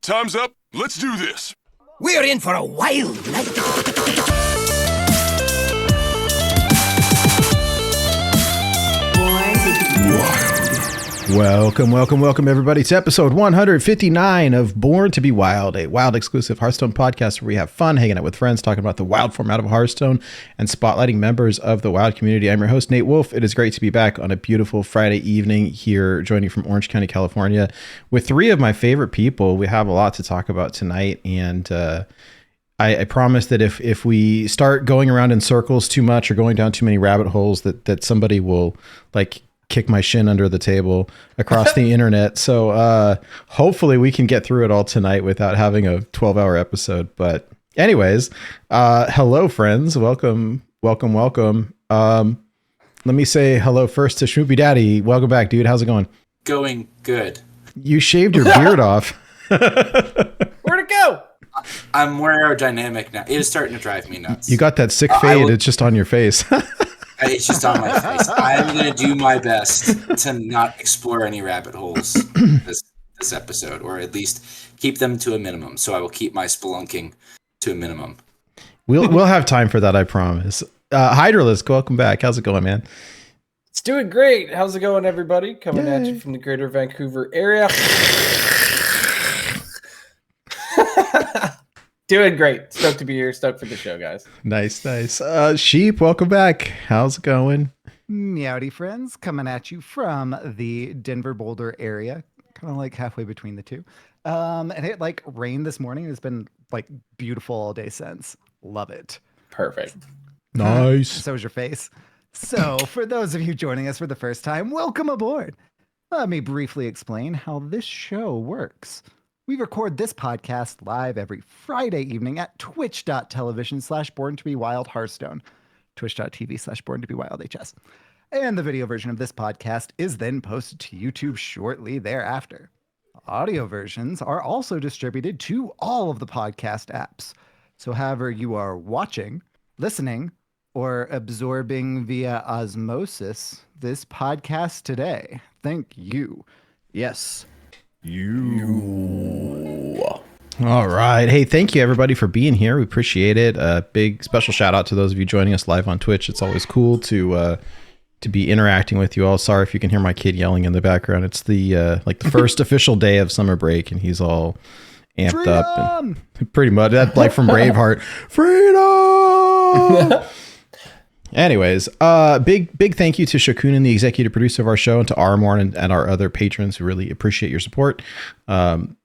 Time's up. Let's do this. We're in for a wild night. Welcome, everybody, to episode 159 of Born to be Wild, a Wild exclusive Hearthstone podcast where we have fun hanging out with friends, talking about the Wild format of Hearthstone, and spotlighting members of the Wild community. I'm your host, Nate Wolf. It is great to be back on a beautiful Friday evening here, joining from Orange County, California, with three of my favorite people. We have a lot to talk about tonight, and I promise that if we start going around in circles too much or going down too many rabbit holes, that somebody will kick my shin under the table across the internet. So hopefully we can get through it all tonight without having a 12-hour episode. But anyways, hello, friends. Welcome. Let me say hello first to SchmoopieDaddy. Welcome back, dude. How's it going? Going good. You shaved your beard off. Where'd it go? I'm more aerodynamic now. It is starting to drive me nuts. You got that sick fade. It's just on your face. It's just on my face. I'm going to do my best to not explore any rabbit holes this episode, or at least keep them to a minimum. So I will keep my spelunking to a minimum. We'll have time for that, I promise. Hydralisk, welcome back. How's it going, man? It's doing great. How's it going, everybody? Coming at you from the greater Vancouver area. Doing great. Stoked to be here. Stoked for the show, guys. Nice. Sheep, welcome back. How's it going? Meowdy friends, coming at you from the Denver Boulder area, kind of like halfway between the two. And it rained this morning. It's been beautiful all day since. Love it. Perfect. Nice. So is your face. So for those of you joining us for the first time, welcome aboard. Let me briefly explain how this show works. We record this podcast live every Friday evening at twitch.tv/born-to-be-wild Hearthstone, twitch.tv/born-to-be-wild HS. And the video version of this podcast is then posted to YouTube shortly thereafter. Audio versions are also distributed to all of the podcast apps. So however you are watching, listening, or absorbing via osmosis this podcast today, thank you. Yes. All right. Hey, thank you everybody for being here. We appreciate it. A big special shout out to those of you joining us live on Twitch. It's always cool to be interacting with you all. Sorry if you can hear my kid yelling in the background. It's the the first official day of summer break, and he's all amped Freedom! up. And pretty much that from Braveheart. Freedom. Anyways, big thank you to Shakunin, the executive producer of our show, and to Armorn and our other patrons who really appreciate your support.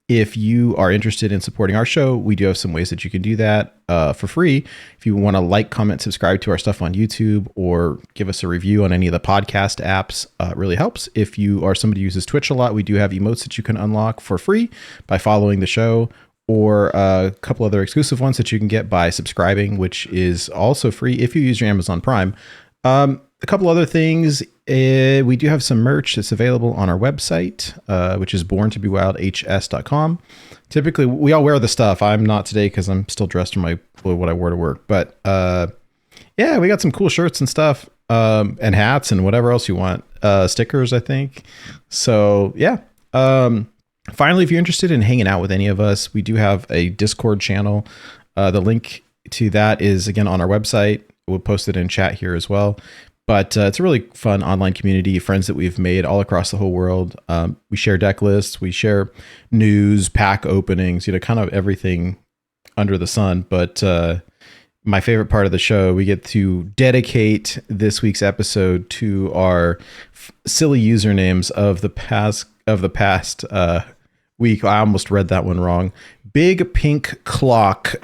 If you are interested in supporting our show, we do have some ways that you can do that for free. If you want to comment, subscribe to our stuff on YouTube, or give us a review on any of the podcast apps, it really helps. If you are somebody who uses Twitch a lot, we do have emotes that you can unlock for free by following the show, or a couple other exclusive ones that you can get by subscribing, which is also free if you use your Amazon Prime. A couple other things. We do have some merch that's available on our website, which is borntobewildhs.com. Typically, we all wear the stuff. I'm not today because I'm still dressed in what I wore to work. But yeah, we got some cool shirts and stuff, and hats and whatever else you want. Stickers, I think. So yeah. Finally, if you're interested in hanging out with any of us, we do have a Discord channel. The link to that is, again, on our website. We'll post it in chat here as well. But it's a really fun online community, friends that we've made all across the whole world. We share deck lists, we share news, pack openings, kind of everything under the sun. But my favorite part of the show, we get to dedicate this week's episode to our silly usernames of the past week. I almost read that one wrong. Big Pink Clock.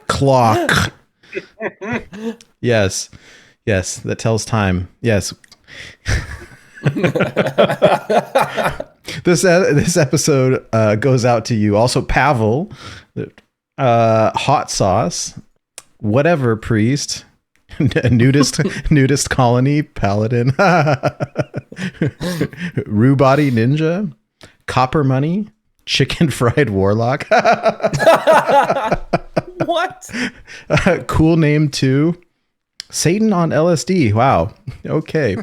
Clock. Yes, that tells time. Yes. This episode goes out to you. Also, Pavel, Hot Sauce, Whatever Priest, nudist colony paladin, Rue Body Ninja, Copper Money, Chicken Fried Warlock. What? Cool name too. Satan on LSD. Wow. Okay.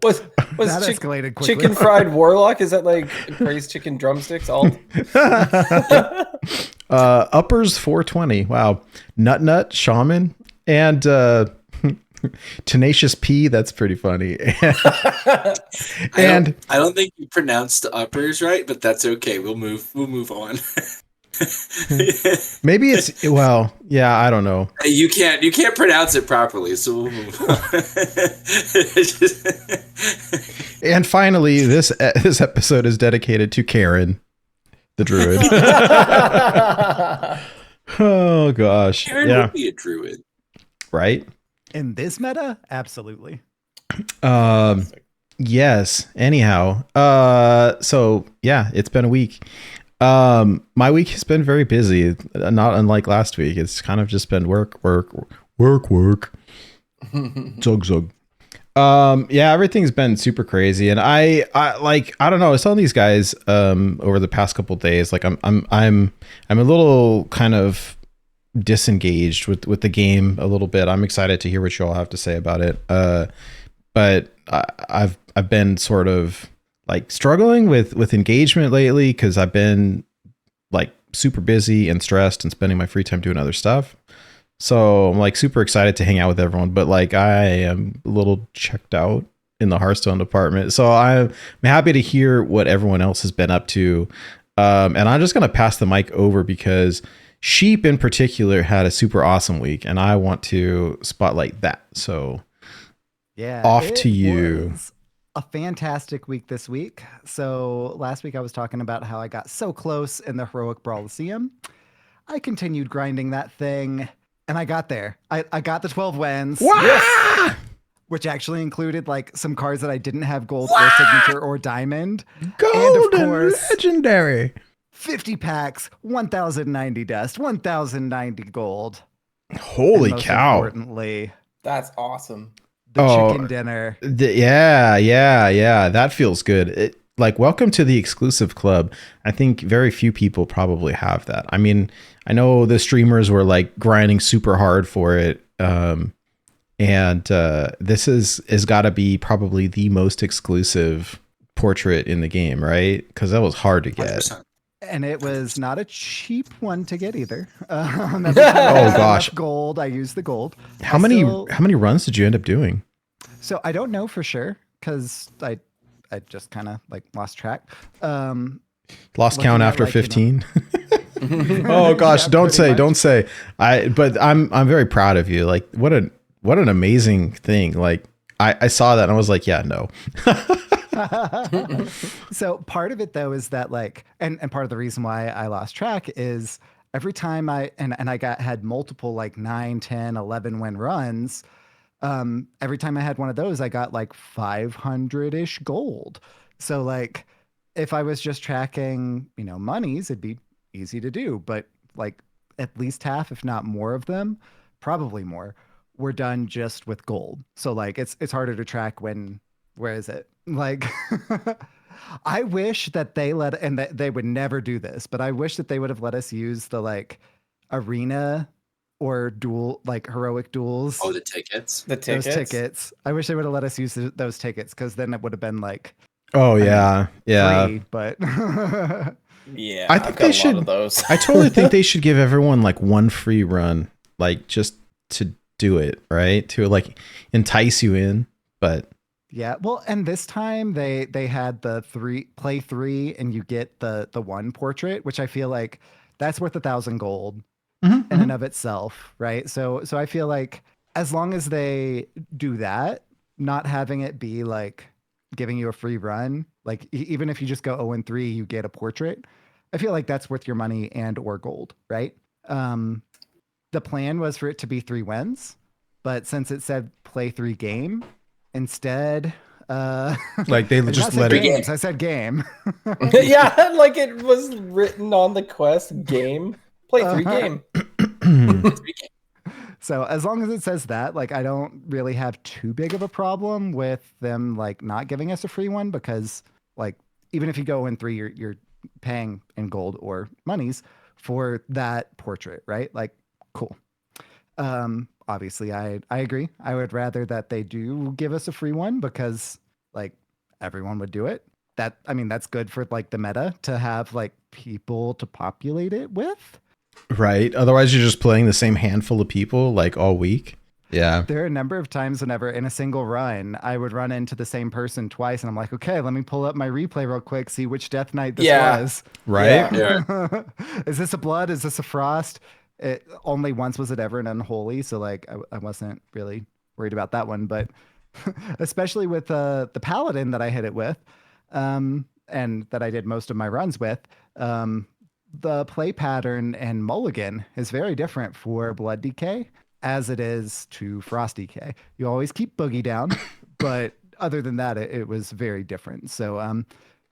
Was That escalated quickly. chicken fried warlock? Is that like braised chicken drumsticks? All Uppers 420. Wow. Nut Shaman and Tenacious P. That's pretty funny. And I don't think you pronounced the uppers right, but that's okay. We'll move on. maybe it's yeah, I don't know. You can't pronounce it properly, so we'll move on. And finally, this episode is dedicated to Karen, the druid. Oh gosh. Karen yeah. would be a druid. Right? In this meta, absolutely. Yes. Anyhow, so yeah, it's been a week. My week has been very busy, not unlike last week. It's kind of just been work. Zug. Yeah, everything's been super crazy, and I don't know. I was telling these guys over the past couple of days, like I'm a little kind of disengaged with the game a little bit. I'm excited to hear what you all have to say about it. But I've been sort of like struggling with engagement lately because I've been like super busy and stressed and spending my free time doing other stuff. So I'm like super excited to hang out with everyone, but like I am a little checked out in the Hearthstone department. So I'm happy to hear what everyone else has been up to. And I'm just going to pass the mic over because Sheep in particular had a super awesome week and I want to spotlight that. So Yeah. off to you. Was a fantastic week this week. So last week I was talking about how I got so close in the Heroic Brawl Lyceum. I continued grinding that thing and I got there. I got the 12 wins. Yes! Which actually included like some cards that I didn't have gold or signature or diamond. Gold and of course, legendary. 50 packs, 1,090 dust, 1,090 gold. Holy and most cow. Importantly, that's awesome. the Oh, chicken dinner. Yeah. That feels good. Like, welcome to the exclusive club. I think very few people probably have that. I mean, I know the streamers were like grinding super hard for it. And this is got to be probably the most exclusive portrait in the game, right? Because that was hard to get. 100%. And it was not a cheap one to get either. Oh gosh. Gold. I used the gold. How many runs did you end up doing? So I don't know for sure because I just kind of like lost track. Lost count at, after like, you know. 15. Oh gosh, Yeah, don't pretty say. But I'm very proud of you. Like what an amazing thing. Like I saw that and I was like, yeah, no. So part of it though is that like, and part of the reason why I lost track is every time I had multiple like 9, 10, 11 win runs. Every time I had one of those, I got like 500-ish gold. So like if I was just tracking, monies, it'd be easy to do, but like at least half, if not more of them, probably more, were done just with gold. So like it's harder to track where is it? Like I wish that they would never do this, but I wish that they would have let us use the like arena or duel, like heroic duels. Oh, the tickets. Those tickets. I wish they would have let us use those tickets because then it would have been like, Oh yeah, free, but Yeah, I think I've got they a lot should. of those. I totally think they should give everyone like one free run, like just to do it, right? To like entice you in. But yeah. Well, and this time they had the play 3 and you get the 1 portrait, which I feel like that's worth 1,000 gold in and of itself, right? So I feel like as long as they do that, not having it be like giving you a free run, like even if you just go 0-3, you get a portrait. I feel like that's worth your money and or gold, right? The plan was for it to be 3 wins, but since it said play 3 game instead, like they just let it. games. I said game. Yeah, like it was written on the quest game. Play 3 game. So as long as it says that, like I don't really have too big of a problem with them like not giving us a free one because like even if you go in 3, you're paying in gold or monies for that portrait, right? Like cool. Obviously I agree. I would rather that they do give us a free one because like everyone would do it. That's good for like the meta to have like people to populate it with. Right. Otherwise, you're just playing the same handful of people like all week. Yeah. There are a number of times whenever in a single run, I would run into the same person twice, and I'm like, okay, let me pull up my replay real quick, see which Death Knight this was. Right. Yeah. Is this a blood? Is this a frost? Only once was it ever an unholy, so like I wasn't really worried about that one. But especially with the paladin that I hit it with, and that I did most of my runs with, the play pattern and mulligan is very different for blood decay as it is to frost decay. You always keep boogie down, but other than that, it was very different. So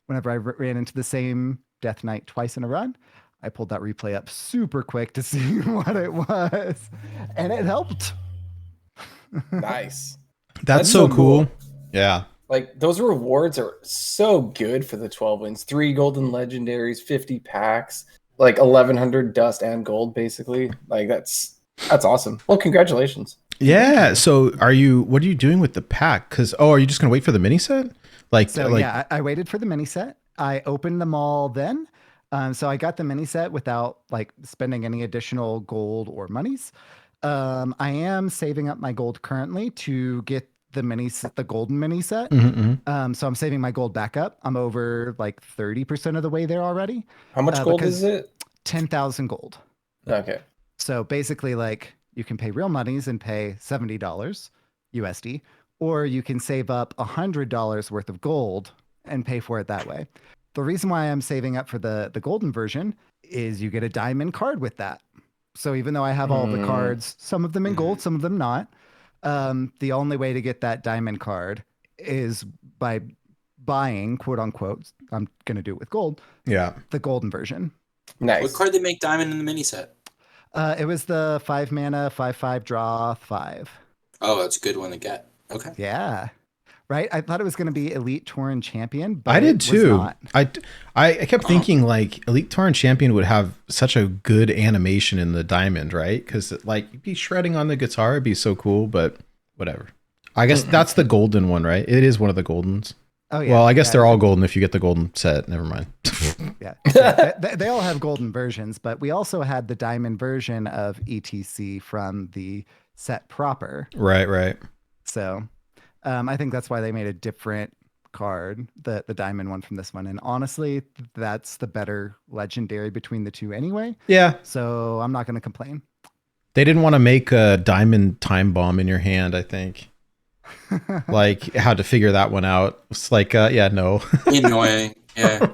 whenever I ran into the same Death Knight twice in a run, I pulled that replay up super quick to see what it was, and it helped. Nice. That's so cool. Yeah. Like those rewards are so good for the 12 wins. 3 golden legendaries, 50 packs, like 1,100 dust and gold, basically. Like that's awesome. Well, congratulations. Yeah. So what are you doing with the pack? Because are you just gonna wait for the mini set? Yeah, I waited for the mini set. I opened them all then. So I got the mini set without like spending any additional gold or monies. I am saving up my gold currently to get the golden mini set. Mm-hmm. So I'm saving my gold back up. I'm over like 30% of the way there already. How much gold is it? 10,000 gold. Okay. So basically, like you can pay real monies and pay $70 USD, or you can save up $100 worth of gold and pay for it that way. The reason why I'm saving up for the golden version is you get a diamond card with that. So even though I have all the cards, some of them in gold, some of them not, the only way to get that diamond card is by buying, quote unquote, I'm going to do it with gold. Yeah. The golden version. Nice. What card they make diamond in the mini set? It was the 5 mana, 5/5 draw 5. Oh, that's a good one to get. Okay. Yeah. Right. I thought it was going to be Elite Tauren Champion, but I did it too. was not. I kept thinking like Elite Tauren Champion would have such a good animation in the diamond, right? Because like you'd be shredding on the guitar, it'd be so cool. But whatever. I guess that's the golden one, right? It is one of the goldens. Oh yeah. Well, I guess they're all golden if you get the golden set. Never mind. Yeah. They all have golden versions, but we also had the diamond version of ETC from the set proper. Right. So I think that's why they made a different card, the diamond one from this one. And honestly, that's the better legendary between the two anyway. Yeah. So I'm not going to complain. They didn't want to make a diamond time bomb in your hand, I think. Like how to figure that one out. It's like, no. Annoying. Yeah.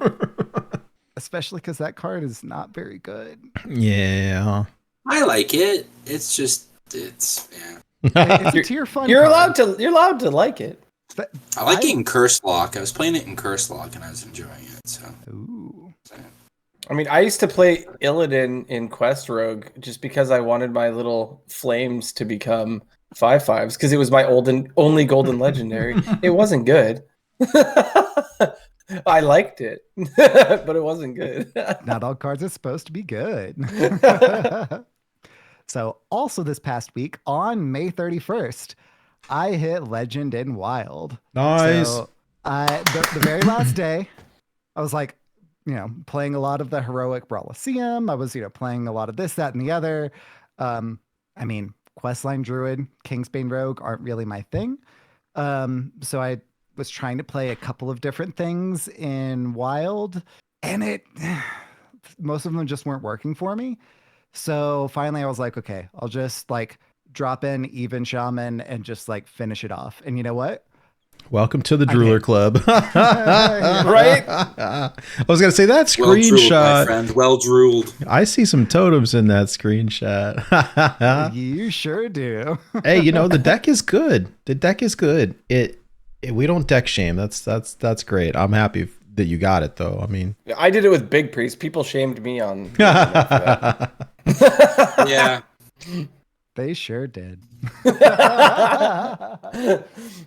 Especially because that card is not very good. Yeah. I like it. It's yeah. It's a tier fun. You're card. allowed to like it. But I like it in Curse Lock. I was playing it in Curse Lock and I was enjoying it. So. Ooh. I mean, I used to play Illidan in Quest Rogue just because I wanted my little flames to become 5/5s because it was my only golden legendary. It wasn't good. I liked it, but it wasn't good. Not all cards are supposed to be good. So also this past week on May 31st, I hit Legend in Wild. Nice. So the very last day, I was like, playing a lot of the heroic Brawliseum. I was, playing a lot of this, that, and the other. I mean, Questline Druid, Kingsbane Rogue aren't really my thing. So I was trying to play a couple of different things in Wild, and most of them just weren't working for me. So finally I was like, okay, I'll just like drop in Even Shaman and just like finish it off. And you know what? Welcome to the Drooler Club. Right? I was going to say that Well drooled, my screenshot. friend. Well drooled. I see some totems in that screenshot. You sure do. Hey, the deck is good. The deck is good. We don't deck shame. That's great. I'm happy that you got it though. I mean, I did it with Big Priest. People shamed me on. Yeah. They sure did.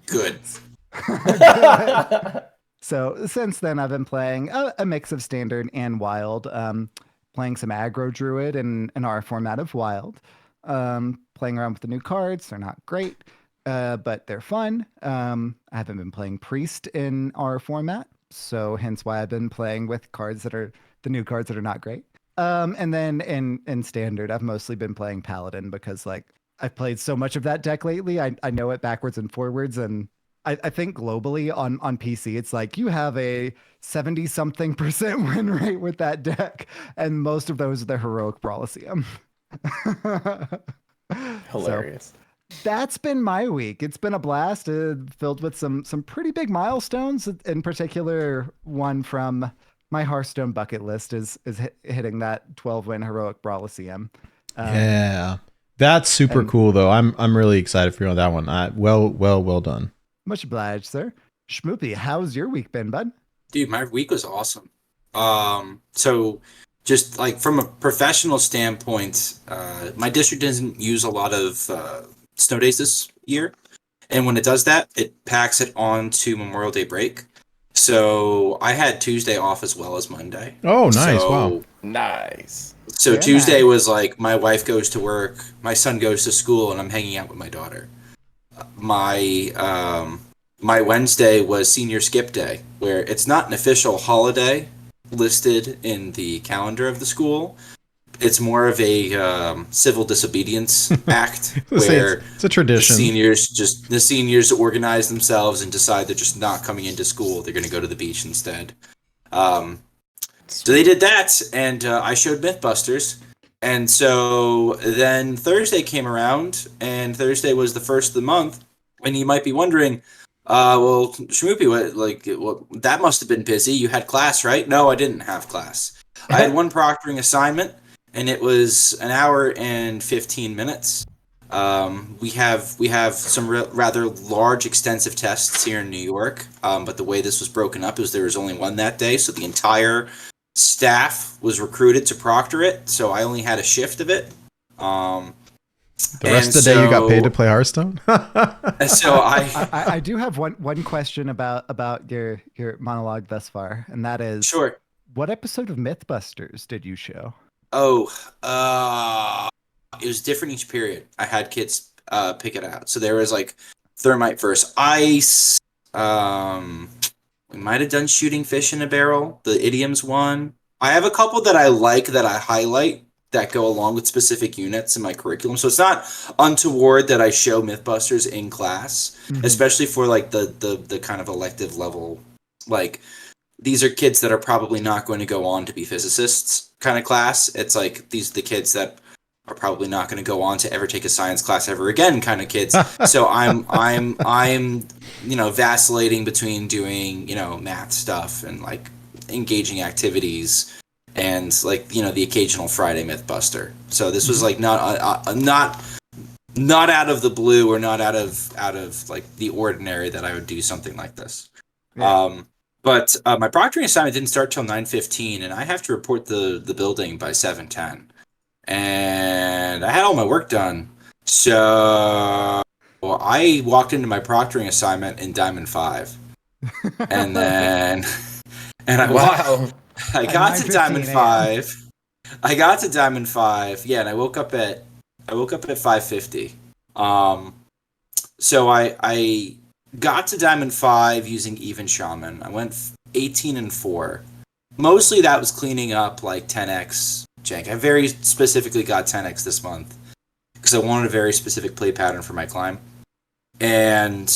Good. So since then, I've been playing a mix of standard and wild, playing some aggro druid in our format of wild, playing around with the new cards. They're not great. but they're fun. I haven't been playing Priest in our format, so hence why I've been playing with cards that are the new cards that are not great. And then in Standard, I've mostly been playing Paladin because like I've played so much of that deck lately. I know it backwards and forwards, and I think globally on PC, it's like you have a 70-something% win rate with that deck, and most of those are the Heroic Brawliseum. Hilarious. So, that's been my week. It's been a blast, filled with some pretty big milestones. In particular, one from my Hearthstone bucket list is hitting that 12-win Heroic Brawliseum. Yeah, that's super cool though. I'm really excited for you on that one. Well done. Much obliged, sir. Schmoopie, how's your week been, bud? Dude, my week was awesome. So just like from a professional standpoint, my district doesn't use a lot of snow days this year. And when it does that, it packs it on to Memorial Day break. So I had Tuesday off as well as Monday. Oh, nice. Wow. Nice. So Very Tuesday nice. was like my wife goes to work, my son goes to school, and I'm hanging out with my daughter. My Wednesday was senior skip day, where it's not an official holiday listed in the calendar of the school. It's more of a civil disobedience act where It's a tradition. the seniors organize themselves and decide they're just not coming into school. They're going to go to the beach instead. So they did that, and I showed Mythbusters. And so then Thursday came around, and Thursday was the first of the month. And you might be wondering, well, Schmoopie, that must have been busy. You had class, right? No, I didn't have class. I had one proctoring assignment, and it was an hour and 15 minutes. We have some rather large, extensive tests here in New York, but the way this was broken up is there was only one that day, so the entire staff was recruited to proctor it, so I only had a shift of it. The rest of the day you got paid to play Hearthstone? So I do have one question about your monologue thus far, and that is, sure. what episode of Mythbusters did you show? Oh, it was different each period. I had kids pick it out. So there was like Thermite versus Ice. We might have done Shooting Fish in a Barrel, the Idioms one. I have a couple that I like that I highlight that go along with specific units in my curriculum. So it's not untoward that I show Mythbusters in class, especially for like the kind of elective level. Like, these are kids that are probably not going to go on to be physicists kind of class. It's like these are the kids that are probably not going to go on to ever take a science class ever again kind of kids. So I'm vacillating between doing, math stuff and like engaging activities and like, the occasional Friday Mythbuster. So this was like not out of the blue or not out of like the ordinary that I would do something like this. Yeah. But my proctoring assignment didn't start till 9:15, and I have to report the building by 7:10. And I had all my work done. So I walked into my proctoring assignment in Diamond 5. And then I got to Diamond 5. I got to Diamond 5. Yeah, and I woke up at 5:50. So I got to Diamond 5 using Even Shaman. I went 18-4. Mostly that was cleaning up like 10x jank. I very specifically got 10x this month because I wanted a very specific play pattern for my climb. And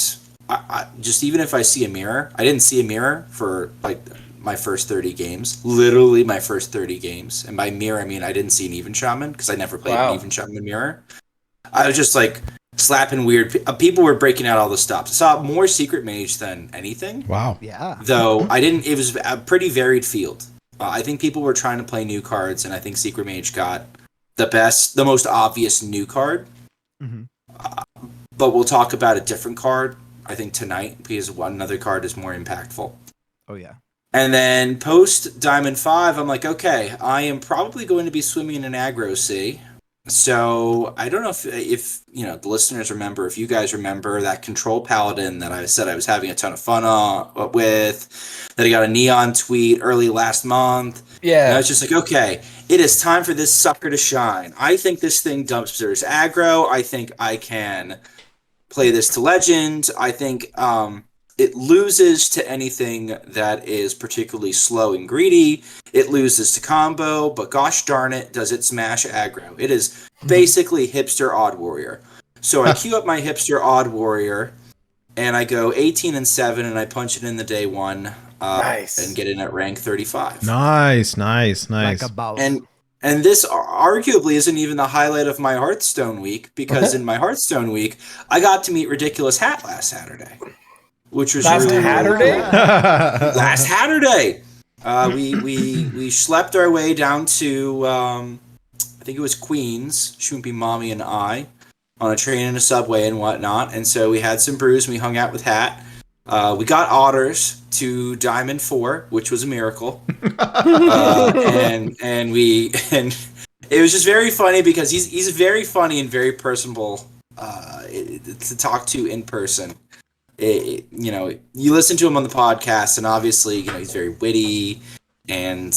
I just, even if I see a mirror, I didn't see a mirror for like my first 30 games. Literally my first 30 games. And by mirror, I mean I didn't see an Even Shaman because I never played an Even Shaman mirror. I was just like slapping weird. People were breaking out all the stops. I saw more Secret Mage than anything. Wow. Yeah. Though I didn't. It was a pretty varied field. I think people were trying to play new cards, and I think Secret Mage got the most obvious new card. But we'll talk about a different card, I think, tonight, because another card is more impactful. Oh, yeah. And then post Diamond 5, I'm like, okay, I am probably going to be swimming in an aggro sea. So I don't know if the listeners remember, if you guys remember that Control Paladin that I said I was having a ton of fun with, that I got a Neon tweet early last month. Yeah. And I was just like, okay, it is time for this sucker to shine. I think this thing dumpsters aggro. I think I can play this to Legend. I think it loses to anything that is particularly slow and greedy. It loses to combo, but gosh darn it, does it smash aggro. It is basically hipster Odd Warrior. So I queue up my hipster Odd Warrior, and I go 18-7, and I punch it in the day one, Nice. and get in at rank 35. Nice. Like a boss. And this arguably isn't even the highlight of my Hearthstone week, because in my Hearthstone week, I got to meet Ridiculous Hat last Saturday, which was Last really Saturday? last Saturday. We slept our way down to I think it was Queens, Shmoopie, Mommy, and I, on a train and a subway and whatnot. And so we had some brews and we hung out with Hat. We got otters to Diamond 4, which was a miracle. And it was just very funny because he's very funny and very personable to talk to in person. You know, you listen to him on the podcast, and obviously, you know, he's very witty and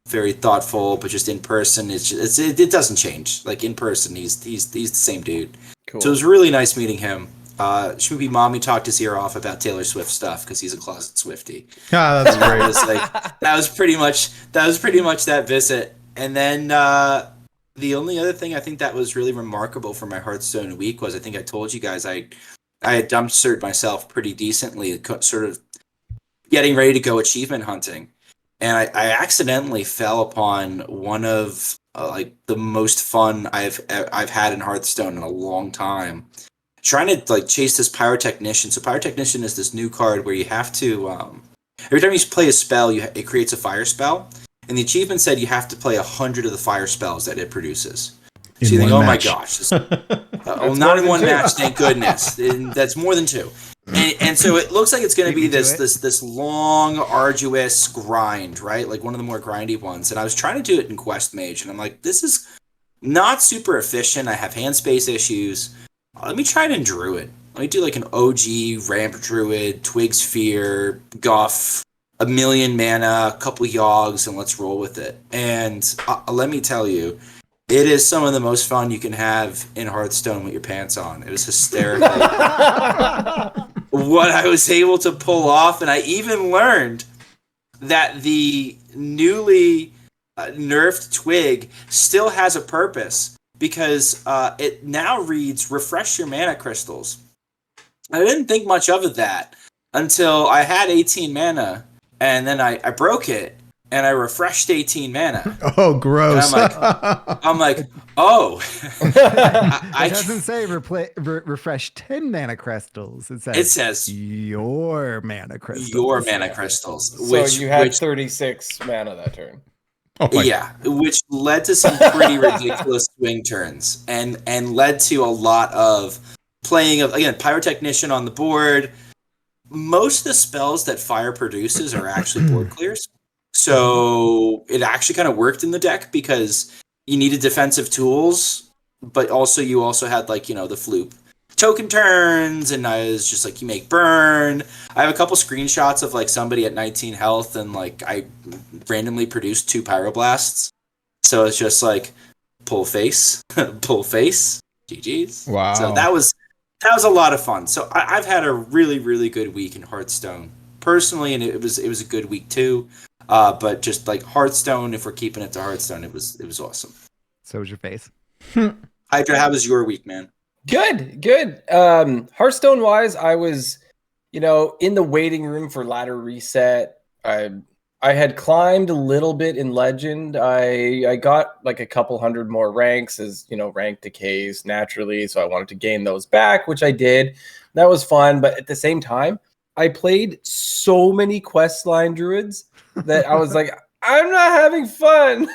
very thoughtful, but just in person, it doesn't change. Like in person, he's the same dude. Cool. So it was really nice meeting him. Shmoopie Mommy talked his ear off about Taylor Swift stuff because he's a closet Swiftie. That's great. That was pretty much that visit. And then the only other thing I think that was really remarkable for my Hearthstone week was, I think I told you guys I had dumpstered myself pretty decently, sort of getting ready to go achievement hunting, and I accidentally fell upon one of like the most fun I've had in Hearthstone in a long time. Trying to like chase this Pyrotechnician. So Pyrotechnician is this new card where you have to every time you play a spell, it creates a fire spell, and the achievement said you have to play 100 of the fire spells that it produces. So you think, oh my gosh. Well, not in one match, thank goodness. That's more than 2. And so it looks like it's going to be this long, arduous grind, right? Like one of the more grindy ones. And I was trying to do it in Quest Mage, and I'm like, this is not super efficient. I have hand space issues. Let me try it in Druid. Let me do like an OG Ramp Druid, Twig Sphere, Guff, 1,000,000 mana, a couple Yogs, and let's roll with it. And let me tell you, it is some of the most fun you can have in Hearthstone with your pants on. It was hysterical. What I was able to pull off, and I even learned that the newly nerfed Twig still has a purpose, because it now reads refresh your mana crystals. I didn't think much of that until I had 18 mana, and then I broke it, and I refreshed 18 mana. Oh, gross. And I'm like, oh. It doesn't say refresh 10 mana crystals. It says your mana crystals. Your mana crystals. So you had 36 mana that turn. Oh yeah, which led to some pretty ridiculous swing turns, and led to a lot of playing of, again, Pyrotechnician on the board. Most of the spells that fire produces are actually board clears. So it actually kind of worked in the deck because you needed defensive tools, but also you also had, like, you know, the floop token turns, and I was just like, you make burn. I have a couple screenshots of like somebody at 19 health, and like I randomly produced 2 Pyroblasts. So it's just like pull face, pull face, GG's. Wow. So that was a lot of fun. So I've had a really, really good week in Hearthstone personally, and it was a good week too. But just like Hearthstone, if we're keeping it to Hearthstone, it was awesome. So was your face. Hydra, how was your week, man? Good. Hearthstone wise, I was, in the waiting room for ladder reset. I had climbed a little bit in Legend. I got like a couple hundred more ranks as, rank decays naturally. So I wanted to gain those back, which I did. That was fun. But at the same time, I played so many questline druids that I was like, I'm not having fun.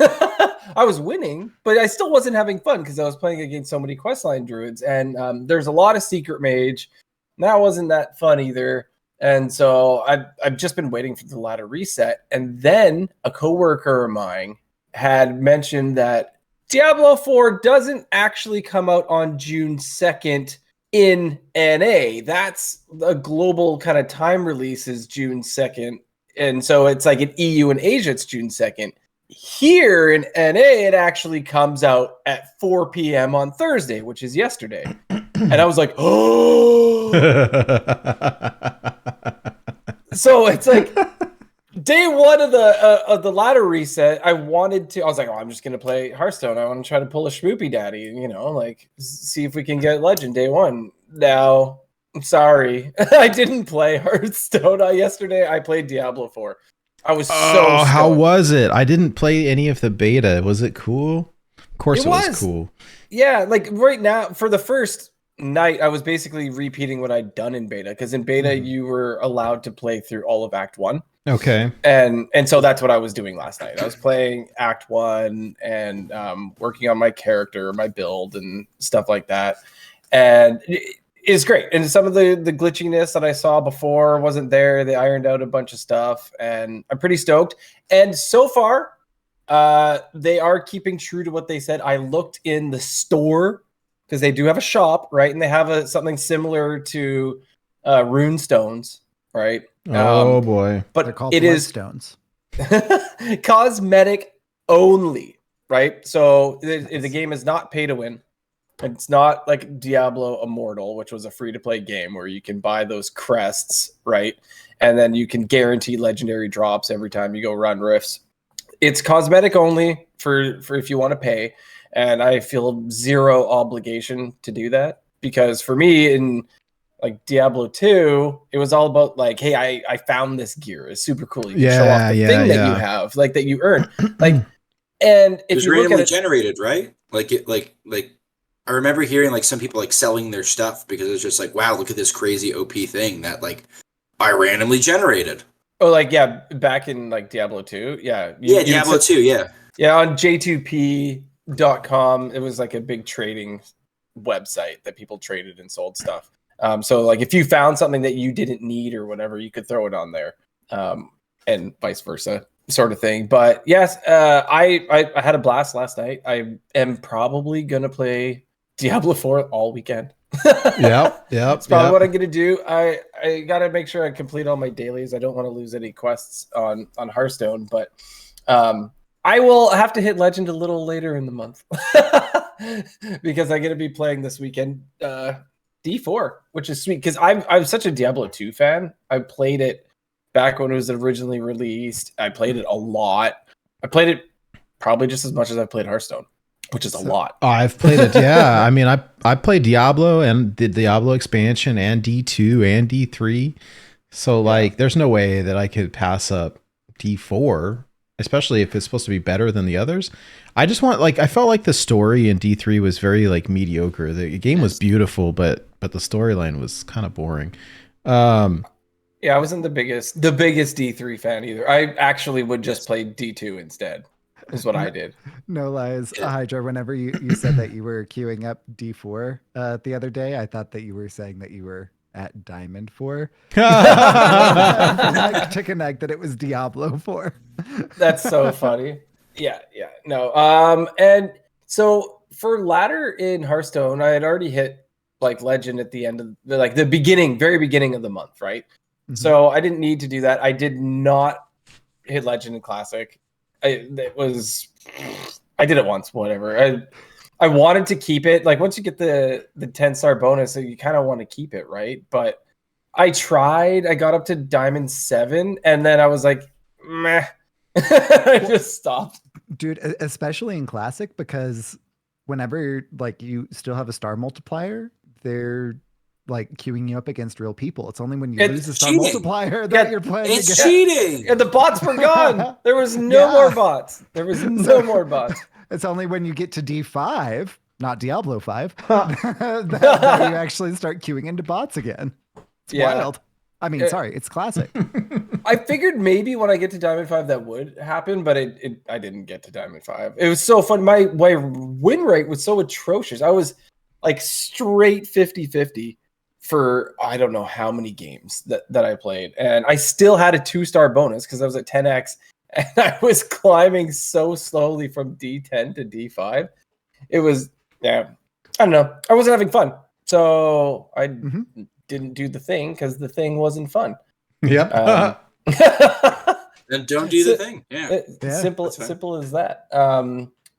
I was winning, but I still wasn't having fun because I was playing against so many questline druids. And there's a lot of secret mage. That wasn't that fun either. And so I've just been waiting for the ladder reset. And then a coworker of mine had mentioned that Diablo 4 doesn't actually come out on June 2nd in NA. That's a global kind of time release is June 2nd. And so it's like in EU and Asia, it's June 2nd. Here in NA, it actually comes out at 4 p.m. on Thursday, which is yesterday. And I was like, oh. So it's like day one of the ladder reset. I was like, oh, I'm just gonna play Hearthstone. I want to try to pull a SchmoopieDaddy, like see if we can get legend day one. Now, I'm sorry, I didn't play Hearthstone yesterday. I played Diablo 4. I was so stoked. How was it? I didn't play any of the beta. Was it cool? Of course it was cool. Yeah, like right now, for the first night, I was basically repeating what I'd done in beta, because in beta you were allowed to play through all of Act 1. Okay. And so that's what I was doing last night. I was playing Act 1 and working on my character, my build, and stuff like that. And it's great. And some of the glitchiness that I saw before wasn't there. They ironed out a bunch of stuff, and I'm pretty stoked. And so far, they are keeping true to what they said. I looked in the store, because they do have a shop, right? And they have something similar to Runestones, right? Oh boy. But They're called it is stones. cosmetic only, right? So the game is not pay to win. It's not like Diablo Immortal, which was a free-to-play game where you can buy those crests, right? And then you can guarantee legendary drops every time you go run rifts. It's cosmetic only for if you want to pay, and I feel zero obligation to do that, because for me in like Diablo 2, it was all about like, hey, I found this gear. It's super cool. You can show off the thing that you have, like that you earn. Like, and if it's you look at randomly it, generated, right? Like I remember hearing like some people like selling their stuff because it's just like, wow, look at this crazy OP thing that like I randomly generated. oh, like yeah, back in like Diablo 2, yeah, Diablo 2, yeah, on J2P.com, it was like a big trading website that people traded and sold stuff. So like if you found something that you didn't need or whatever, you could throw it on there, and vice versa, sort of thing. But yes, I had a blast last night. I am probably gonna play Diablo 4 all weekend. Yep. That's probably what I'm gonna do. I gotta make sure I complete all my dailies. I don't want to lose any quests on Hearthstone, but I will have to hit Legend a little later in the month because I'm gonna be playing this weekend D4, which is sweet because I'm such a Diablo 2 fan. I played it back when it was originally released. I played it a lot. I played it probably just as much as I played Hearthstone, which is a lot. I've played it. Yeah. I mean, I played Diablo and the Diablo expansion and D2 and D3. So like, there's no way that I could pass up D4, especially if it's supposed to be better than the others. I just want I felt like the story in D3 was very like mediocre. The game was beautiful, but the storyline was kind of boring. Yeah, I wasn't the biggest D3 fan either. I actually would just play D2 instead. Is what I did. No lies. Hydra, whenever you said that you were queuing up D4 the other day, I thought that you were saying that you were at Diamond 4. To connect that it was Diablo 4. That's so funny. Yeah. No. And so for ladder in Hearthstone, I had already hit like legend at the end of the very beginning of the month, right? Mm-hmm. So I didn't need to do that. I did not hit legend in classic. I did it once, whatever. I wanted to keep it. Like once you get the 10-star bonus, you kind of want to keep it, right? But I tried. I got up to Diamond 7, and then I was like, meh. I just stopped. Dude, especially in Classic, because whenever you still have a star multiplier, they're queuing you up against real people. It's only when you lose the star multiplier that you're playing against. It's cheating! And the bots were gone. There was no more bots. More bots. It's only when you get to D5, not Diablo 5, that you actually start queuing into bots again. It's wild. I mean, sorry, it's Classic. I figured maybe when I get to Diamond 5 that would happen, but I didn't get to Diamond 5. It was so fun. My win rate was so atrocious. I was straight 50-50 for I don't know how many games that I played. And I still had a 2-star bonus because I was at 10x and I was climbing so slowly from D10 to D5. It was, I don't know. I wasn't having fun. So I didn't do the thing because the thing wasn't fun. Yep. Then don't do the thing. Yeah. Simple as that.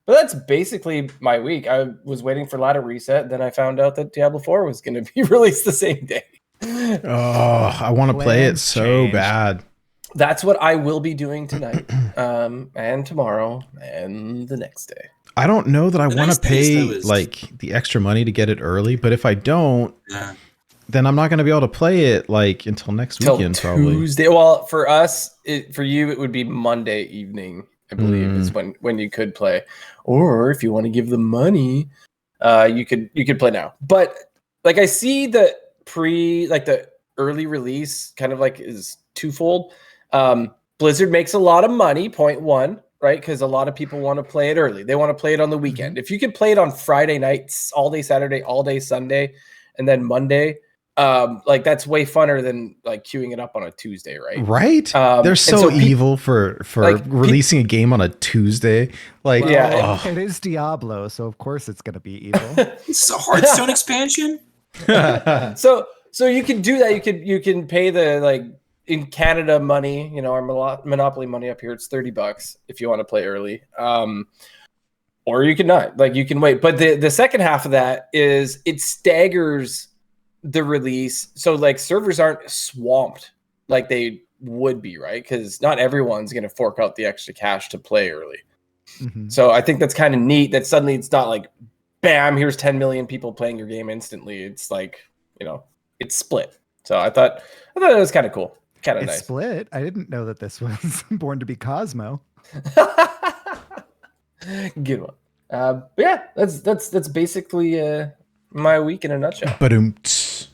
But that's basically my week. I was waiting for Ladder Reset, then I found out that Diablo 4 was going to be released the same day. Oh, I want to play it so changed. bad. That's what I will be doing tonight, and tomorrow, and the next day. I don't know that I The want nice to thing is, pay though, is- like the extra money to get it early, but if I don't, Yeah. then I'm not going to be able to play it like until next Till weekend probably. Tuesday. Well, for us, for you, it would be Monday evening. I believe is when you could play, or if you want to give them money, you could play now. But like I see the the early release kind of like is twofold. Blizzard makes a lot of money. Point one, right? Because a lot of people want to play it early. They want to play it on the weekend. If you could play it on Friday nights, all day Saturday, all day Sunday, and then Monday, like that's way funner than like queuing it up on a Tuesday, right? Right? They're and so so evil for like, releasing a game on a Tuesday. Like, Yeah. oh. It is Diablo, so of course it's going to be evil. It's a Hearthstone expansion. So you can do that. You can pay the like in Canada money, our Monopoly money up here. It's $30 if you want to play early. Or you can not. Like you can wait. But the second half of that is it staggers the release. So like servers aren't swamped like they would be, right? Because not everyone's gonna fork out the extra cash to play early. Mhm. So I think that's kind of neat that suddenly it's not like bam, here's 10 million people playing your game instantly. It's like, it's split. So I thought it was kind of cool. Kind of It's nice. split. I didn't know that this was born to be Cosmo. Good one. But yeah, that's basically my week in a nutshell. Ba-dum-ts.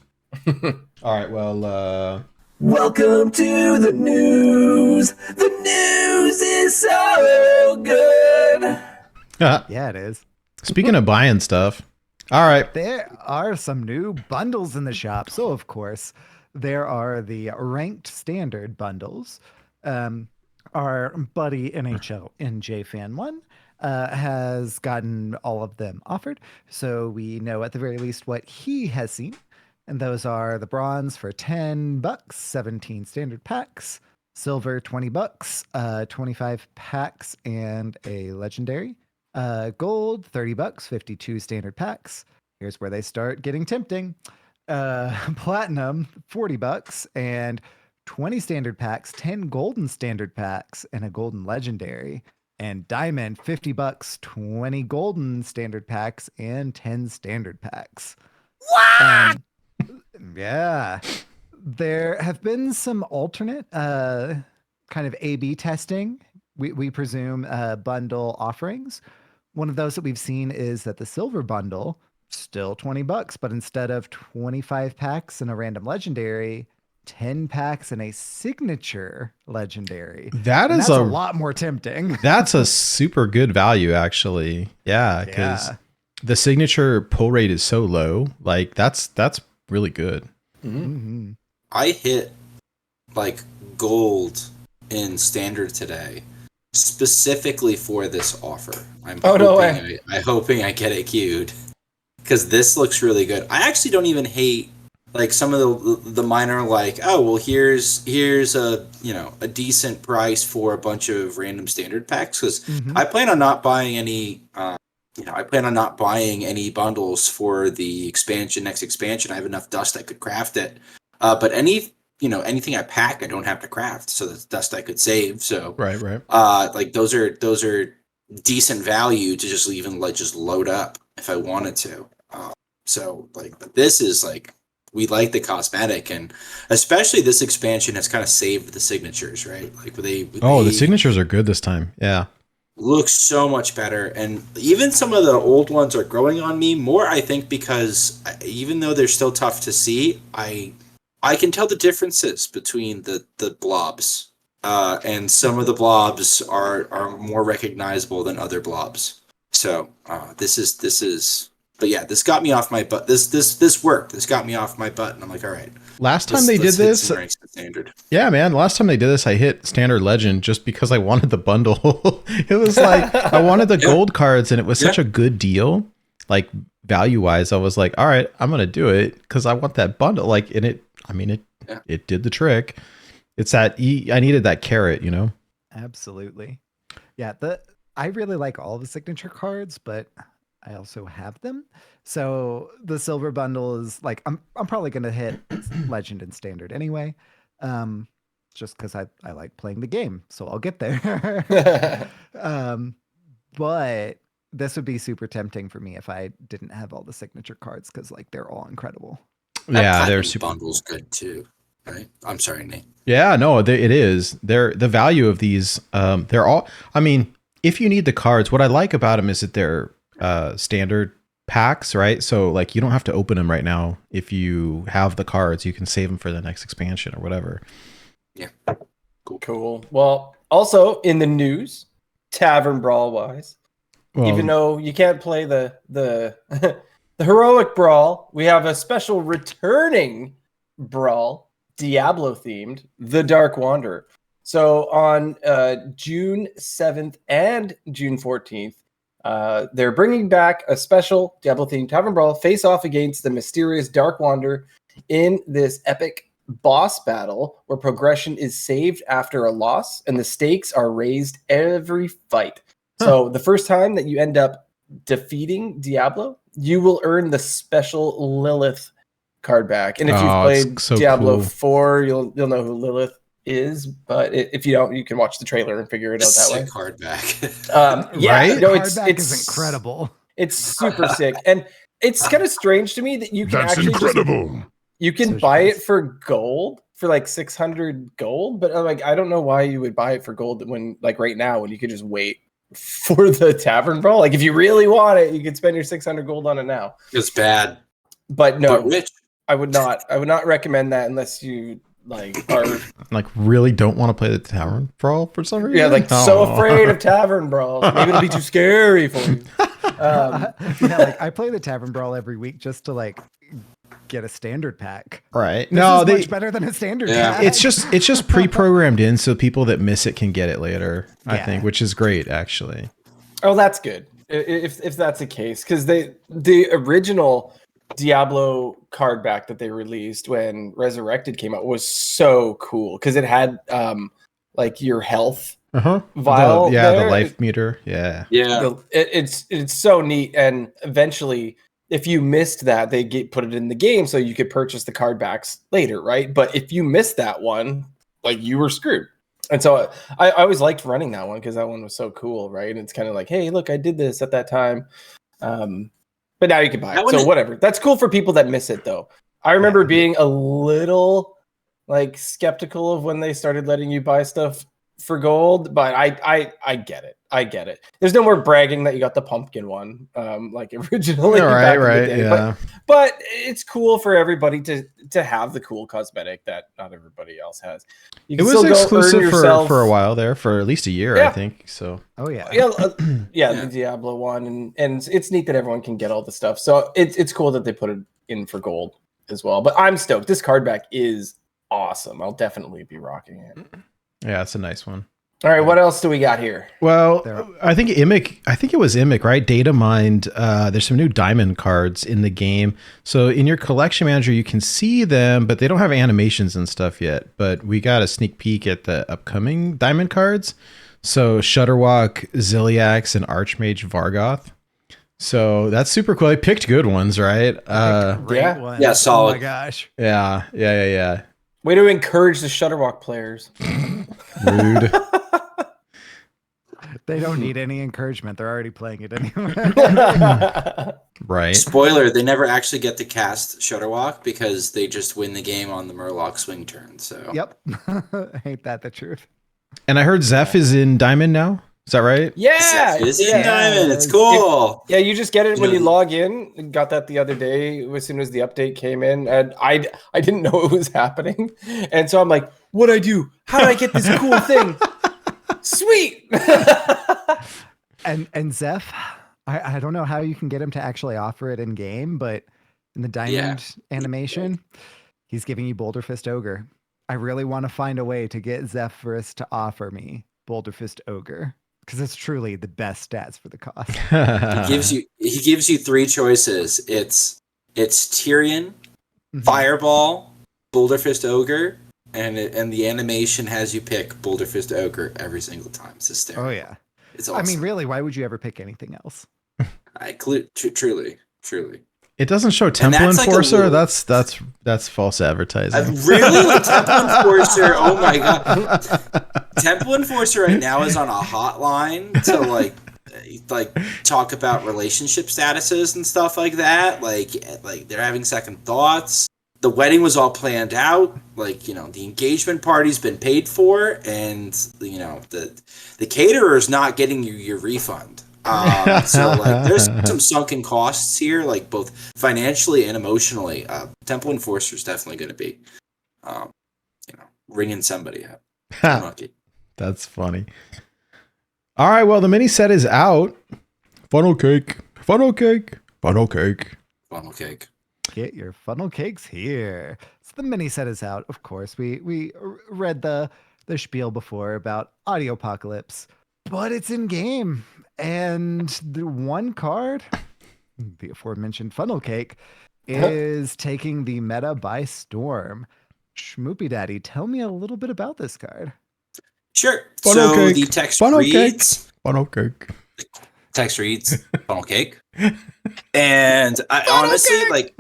All right, well, Welcome to the news. The news is so good. Yeah, it is. speaking of buying stuff. All right. There are some new bundles in the shop. So, of course, there are the ranked standard bundles. Our buddy NHL NJ Fan 1 has gotten all of them offered. So we know at the very least what he has seen. And those are the bronze for $10, 17 standard packs, silver $20, 25 packs and a legendary. Gold $30, 52 standard packs. Here's where they start getting tempting. Platinum $40 and 20 standard packs, 10 golden standard packs, and a golden legendary. And diamond $50, 20 golden standard packs, and 10 standard packs. Yeah. There have been some alternate kind of A/B testing, we presume, bundle offerings. One of those that we've seen is that the silver bundle, still $20, but instead of 25 packs and a random legendary, 10 packs and a signature legendary. That And is that's a a lot more tempting. That's a super good value, actually. Yeah, because Yeah. the signature pull rate is so low. Like that's really good. Mhm. I hit like gold in standard today, specifically for this offer. I'm hoping I get it queued because this looks really good. I actually don't even hate like some of the minor like, oh well, here's a a decent price for a bunch of random standard packs because Mhm. I plan on not buying any. I plan on not buying any bundles for the next expansion. I have enough dust I could craft it. But anything I pack, I don't have to craft. So that's dust I could save. So Right. like those are decent value to just even just load up if I wanted to. So like, but this is like, we like the cosmetic, and especially this expansion has kind of saved the signatures, right? Like The signatures are good this time. Yeah. looks so much better, and even some of the old ones are growing on me more, I think, because even though they're still tough to see, I can tell the differences between the blobs, and some of the blobs are more recognizable than other blobs. So this is but yeah, this got me off my butt. This worked. This got me off my butt, and I'm like, all right. Last time they did this, standard. yeah, man. Last time they did this, I hit standard legend just because I wanted the bundle. It was like I wanted the gold cards, and it was such a good deal. Like value wise, I was like, all right, I'm gonna do it because I want that bundle. Like, and it did the trick. It's that I needed that carrot, Absolutely. Yeah, I really like all the signature cards, but I also have them. So the silver bundle is like I'm probably gonna hit legend and standard anyway. Just because I like playing the game, so I'll get there. But this would be super tempting for me if I didn't have all the signature cards because like they're all incredible. Yeah, they're Platinum super. bundle's good too, right? I'm sorry, Nate. Yeah, no, it is. They're the value of these. They're all. I mean, if you need the cards, what I like about them is that they're standard packs, right? So like you don't have to open them right now. If you have the cards, you can save them for the next expansion or whatever. Yeah, Cool. Well, also in the news, Tavern Brawl wise, even though you can't play the the heroic Brawl, we have a special returning Brawl, Diablo themed, the Dark Wanderer. So on June 7th and June 14th, they're bringing back a special Diablo themed Tavern Brawl face off against the mysterious Dark Wanderer in this epic boss battle where progression is saved after a loss and the stakes are raised every fight. So the first time that you end up defeating Diablo, you will earn the special Lilith card back. And if you've played so Diablo cool. 4, you'll know who Lilith is. But if you don't, you can watch the trailer and figure it out that way. Sick card back. Yeah, Right? no, Card back it's is incredible. It's super sick, and it's kind of strange to me that you can That's actually incredible. you can So buy nice. it for gold for like 600 gold, but like I don't know why you would buy it for gold when like right now when you could just wait for the Tavern Brawl. Like if you really want it, you could spend your 600 gold on it now. It's bad, But no, but rich. I would not recommend that unless you like are Like really don't want to play the Tavern Brawl for some reason. yeah like so Oh. afraid of Tavern Brawls. Maybe it'll be too scary for you. Yeah, like I play the Tavern Brawl every week just to like get a standard pack. Right? This No, is they. much better than a standard Yeah. pack. It's just pre-programmed in, so people that miss it can get it later. I Yeah. think, which is great, actually. Oh, that's good. If that's the case, because the original Diablo card back that they released when Resurrected came out was so cool because it had like your health vial. The there. life meter. Yeah. Yeah, It's so neat, and eventually, if you missed that, they put it in the game so you could purchase the card backs later, right? But if you missed that one, like you were screwed. And so I always liked running that one because that one was so cool, right? And it's kind of like, hey, look, I did this at that time. But now you can buy it. So whatever. That's cool for people that miss it, though. I remember being a little like skeptical of when they started letting you buy stuff for gold, but I get it. I get it. There's no more bragging that you got the pumpkin one, like originally. Right. back in the day. Yeah. But it's cool for everybody to have the cool cosmetic that not everybody else has. You It can was still go earn exclusive yourself for a while there, for at least a year, Yeah. I think. So Oh yeah. yeah, the Diablo one, and it's neat that everyone can get all the stuff. So it's cool that they put it in for gold as well. But I'm stoked. This card back is awesome. I'll definitely be rocking it. yeah, it's a nice one. All right, what else do we got here? Well, There- I think it was Imic, right? Data mined. There's some new diamond cards in the game. So in your collection manager, you can see them, but they don't have animations and stuff yet. But we got a sneak peek at the upcoming diamond cards. So Shutterwalk, Ziliax, and Archmage Vargoth. So that's super cool. I picked good ones, right? Great yeah. one. Yeah, Oh solid. my gosh. Yeah. Way to encourage the Shutterwalk players. Rude. They don't need any encouragement. They're already playing it anyway. Right. Spoiler: they never actually get to cast Shutterwalk because they just win the game on the Murloc swing turn. So Yep. Ain't that the truth? And I heard Zeph is in diamond now. Is that right? Yeah, Zeph is in yeah. Diamond. It's cool. Yeah, you just get it You when know- you log in. Got that the other day as soon as the update came in, and I didn't know it was happening, and so I'm like, "What'd I do? How did I get this cool thing? Sweet." And Zeph, I don't know how you can get him to actually offer it in game, but in the diamond animation, he's giving you Boulder Fist Ogre. I really want to find a way to get Zephyrus to offer me Boulder Fist Ogre because it's truly the best stats for the cost. He gives you three choices. It's Tyrion, Fireball, Boulder Fist Ogre, and the animation has you pick Boulder Fist Ogre every single time. It's hysterical. Oh yeah. It's awesome. I mean, really, why would you ever pick anything else? Truly. It doesn't show Temple that's like a Enforcer. little- That's false advertising. Really? Like Temple Enforcer? Oh my god! Temple Enforcer right now is on a hotline to like talk about relationship statuses and stuff like that. Like they're having second thoughts. The wedding was all planned out. Like, you know, the engagement party's been paid for, and you know the caterer is not getting you your refund. So like there's some sunken costs here, like both financially and emotionally. Temple Enforcer is definitely going to be, ringing somebody up. Lucky. That's funny. All right, well, the mini set is out. Funnel cake. Get your funnel cakes here. So the mini set is out. Of course, we read the spiel before about Audio Apocalypse, but it's in game. And the one card, the aforementioned funnel cake, is taking the meta by storm. SchmoopieDaddy, tell me a little bit about this card. Sure. Funnel cake. The text Funnel reads. Funnel cake. Text reads funnel cake. And I honestly, like,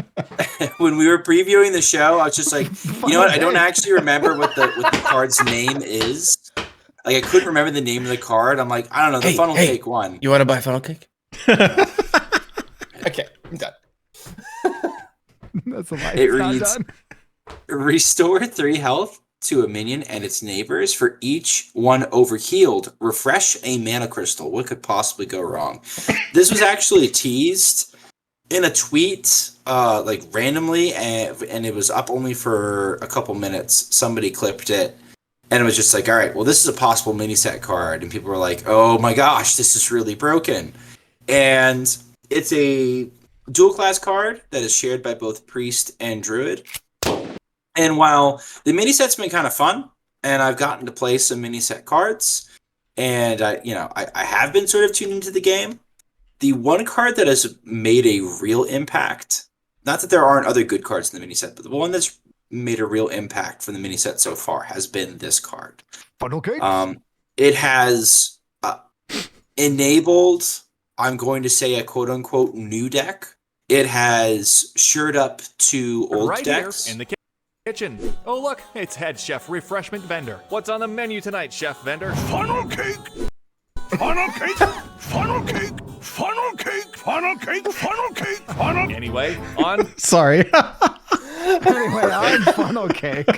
when we were previewing the show, I was just like, you know what? I don't actually remember what the card's name is. Like, I couldn't remember the name of the card. I'm like, I don't know, the funnel cake one. You want to buy funnel cake? Okay, I'm done. That's a lie. It It's not reads, done. restore 3 health to a minion and its neighbors for each one overhealed. Refresh a mana crystal. What could possibly go wrong? This was actually teased in a tweet, like randomly, and it was up only for a couple minutes. Somebody clipped it, and it was just like, all right, well, this is a possible mini set card, and people were like, oh my gosh, this is really broken. And it's a dual class card that is shared by both Priest and Druid. And while the mini set's been kind of fun, and I've gotten to play some mini set cards, and I have been sort of tuned into the game, the one card that has made a real impact, not that there aren't other good cards in the mini set, but the one that's made a real impact from the mini set so far has been this card. Funnel cake? It has enabled, I'm going to say, a quote-unquote new deck. It has shored up to old right decks. here in the kitchen. Oh, look, it's head chef refreshment vendor. What's on the menu tonight, chef vendor? Funnel cake. Funnel cake. Funnel cake. Funnel cake. Funnel cake. Funnel cake. Funnel. Anyway, on Sorry. Anyway, I'm funnel cake.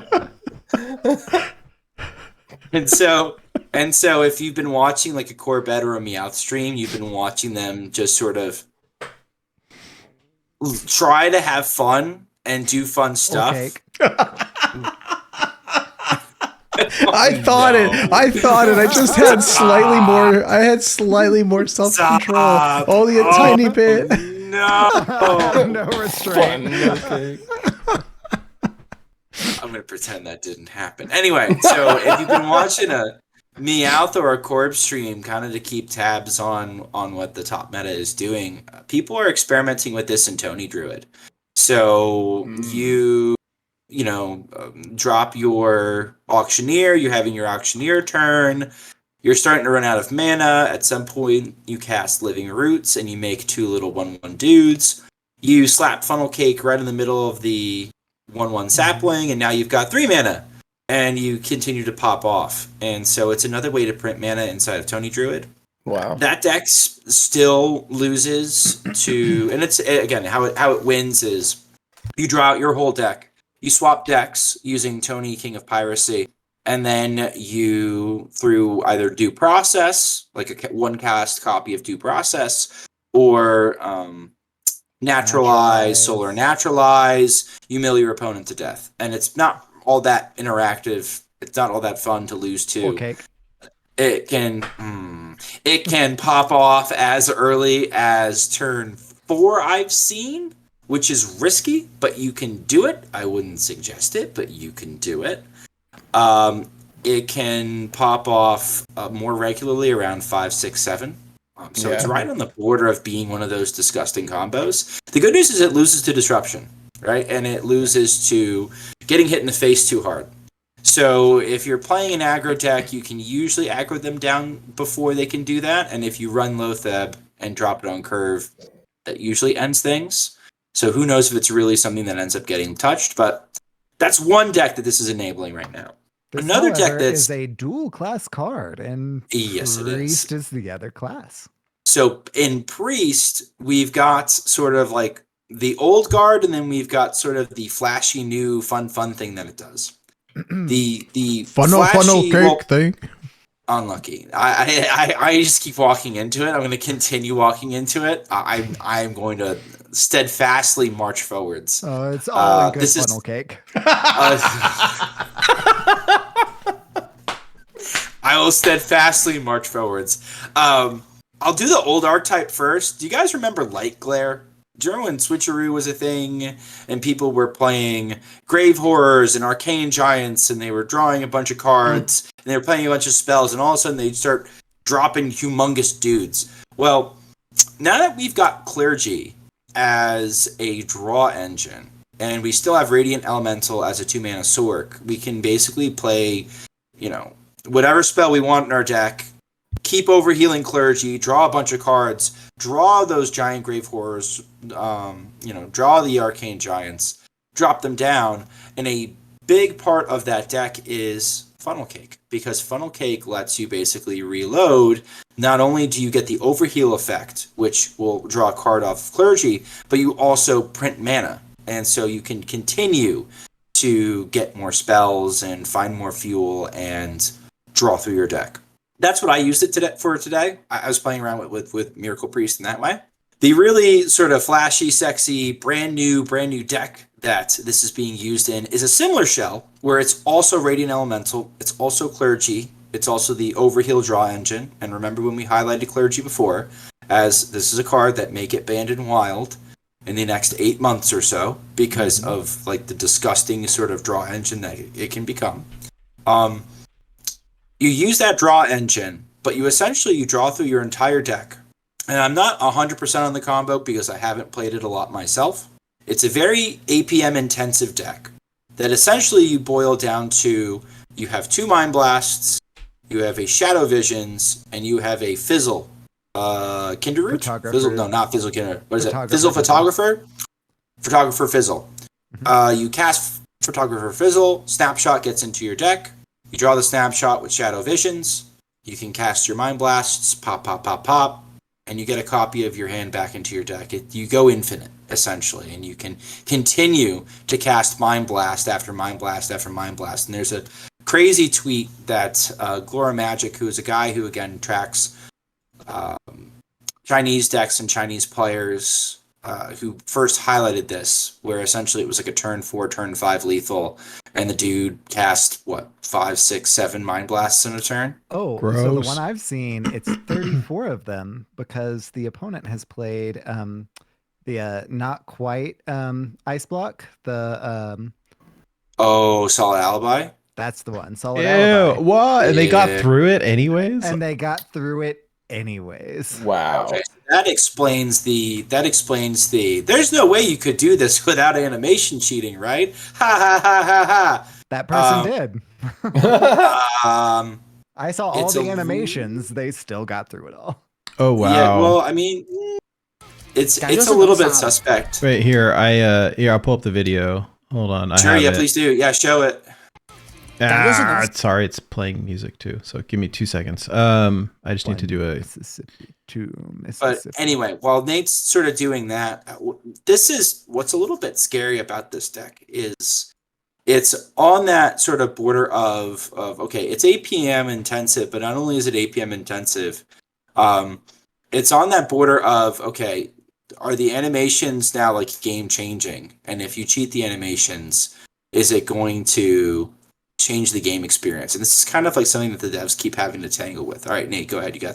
And so if you've been watching like a Corbett or a Meowth stream, you've been watching them just sort of try to have fun and do fun stuff. Cake. I thought it. I just had slightly more. I had slightly more self-control. Stop. Only a tiny bit. No. No restraint. I'm going to pretend that didn't happen. Anyway, so if you've been watching a Meowth or a Corb stream, kind of to keep tabs on what the top meta is doing, people are experimenting with this in Tony Druid. So drop your Auctioneer, you're having your Auctioneer turn, you're starting to run out of mana, at some point you cast Living Roots and you make 2 little 1/1 dudes, you slap Funnel Cake right in the middle of the 1/1 sapling, and now you've got 3 mana, and you continue to pop off. And so it's another way to print mana inside of Tony Druid. Wow. That deck still loses to, and it's, again, how it wins is you draw out your whole deck, you swap decks using Tony, King of Piracy, and then you, through either Due Process, like a 1-cast copy of Due Process, or Naturalize, Solar Naturalize, you mill your opponent to death. And it's not all that interactive. It's not all that fun to lose to. Okay. It can pop off as early as turn 4, I've seen, which is risky, but you can do it. I wouldn't suggest it, but you can do it. It can pop off more regularly around 5, 6, 7. So it's right on the border of being one of those disgusting combos. The good news is it loses to disruption, right? And it loses to getting hit in the face too hard. So if you're playing an aggro deck, you can usually aggro them down before they can do that. And if you run Lotheb and drop it on curve, that usually ends things. So who knows if it's really something that ends up getting touched. But that's one deck that this is enabling right now. This, Another deck however, that's is a dual class card, and Yes, it is. Priest is the other class. So in Priest, we've got sort of like the old guard, and then we've got sort of the flashy new fun thing that it does. The Funnel flashy, cake thing. Unlucky. I just keep walking into it. I'm going to continue walking into it. I'm going to steadfastly march forwards. Oh, it's all in good this funnel is, cake. I will steadfastly march forwards. I'll do the old archetype first. Do you guys remember Light Glare? Do you remember when Switcheroo was a thing and people were playing Grave Horrors and Arcane Giants and they were drawing a bunch of cards and they were playing a bunch of spells and all of a sudden they'd start dropping humongous dudes? Well, now that we've got Clergy as a draw engine and we still have Radiant Elemental as a 2-mana Sork, we can basically play, whatever spell we want in our deck, keep overhealing Clergy, draw a bunch of cards, draw those giant Grave Horrors, draw the Arcane Giants, drop them down, and a big part of that deck is Funnel Cake, because Funnel Cake lets you basically reload. Not only do you get the overheal effect, which will draw a card off of Clergy, but you also print mana, and so you can continue to get more spells and find more fuel and draw through your deck. That's what I used it for today. I was playing around with Miracle Priest in that way. The really sort of flashy, sexy, brand new deck that this is being used in is a similar shell, where it's also Radiant Elemental, it's also Clergy, it's also the Overheal draw engine. And remember when we highlighted Clergy before, as this is a card that may get banned in Wild in the next 8 months or so because of like the disgusting sort of draw engine that it can become. You use that draw engine, but you draw through your entire deck. And I'm not 100% on the combo because I haven't played it a lot myself. It's a very APM intensive deck that essentially you boil down to, you have 2 Mind Blasts, you have a Shadow Visions, and you have a Fizzle. Kinderroot? Fizzle? No, not Fizzle Kinder. What is it? Fizzle Photographer? Photographer Fizzle. You cast Photographer Fizzle, Snapshot gets into your deck. You draw the Snapshot with Shadow Visions. You can cast your Mind Blasts, pop, pop, pop, pop, and you get a copy of your hand back into your deck. You go infinite, essentially, and you can continue to cast Mind Blast after Mind Blast after Mind Blast. And there's a crazy tweet that Glora Magic, who is a guy who, again, tracks Chinese decks and Chinese players, who first highlighted this, where essentially it was like a turn 4, turn 5 lethal, and the dude cast, 5, 6, 7 Mind Blasts in a turn? Oh, Gross. So the one I've seen, it's 34 of them because the opponent has played the not quite Ice Block, the... Solid Alibi? That's the one, Solid Ew, Alibi. what? And they got Yeah. through it anyways? And they got through it anyways. Wow. Okay, so that explains the there's no way you could do this without animation cheating, right? Ha ha ha ha ha. That person did. I saw all It's the a- animations. They still got through it all. Oh, wow. Yeah, well, I mean, it's a little bit suspect. Wait, here, I'll pull up the video. Hold on. Sure, I have yeah, it. please do. Yeah, show it. Sorry, it's playing music too. So give me 2 seconds. I just need to do a... Mississippi to But Mississippi. anyway, while Nate's sort of doing that, this is what's a little bit scary about this deck is it's on that sort of border of okay, it's APM intensive, but not only is it APM intensive, it's on that border of, okay, are the animations now like game changing? And if you cheat the animations, is it going to change the game experience? And this is kind of like something that the devs keep having to tangle with. All right, Nate, go ahead. You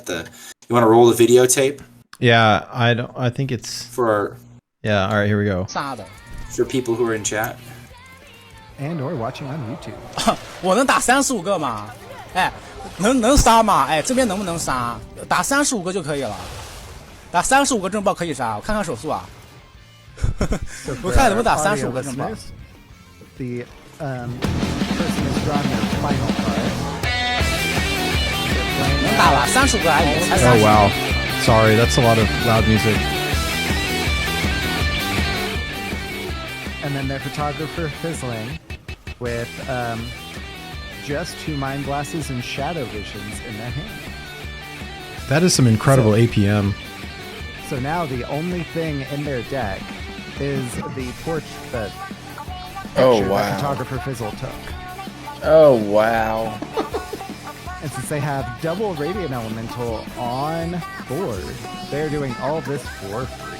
want to roll the videotape Yeah, I think it's... for Yeah, all right, here we go. for people who are in chat? And or watching on YouTube. 我能打35个吗？哎，能杀吗？哎，这边能不能杀？打35个就可以了。打35个正爆可以杀，我看看手速啊。我看能不能打35个正爆。 The person is drawn their final card. They're playing 能打吧，35个而已，才 Oh 30。 wow. Sorry, that's a lot of loud music. And then their photographer fizzling with just 2 mind glasses and shadow visions in their hand. That is some incredible APM. So now the only thing in their deck is the porch that picture that photographer Fizzle took. Oh, wow. And since they have double Radiant Elemental on board, they're doing all this for free.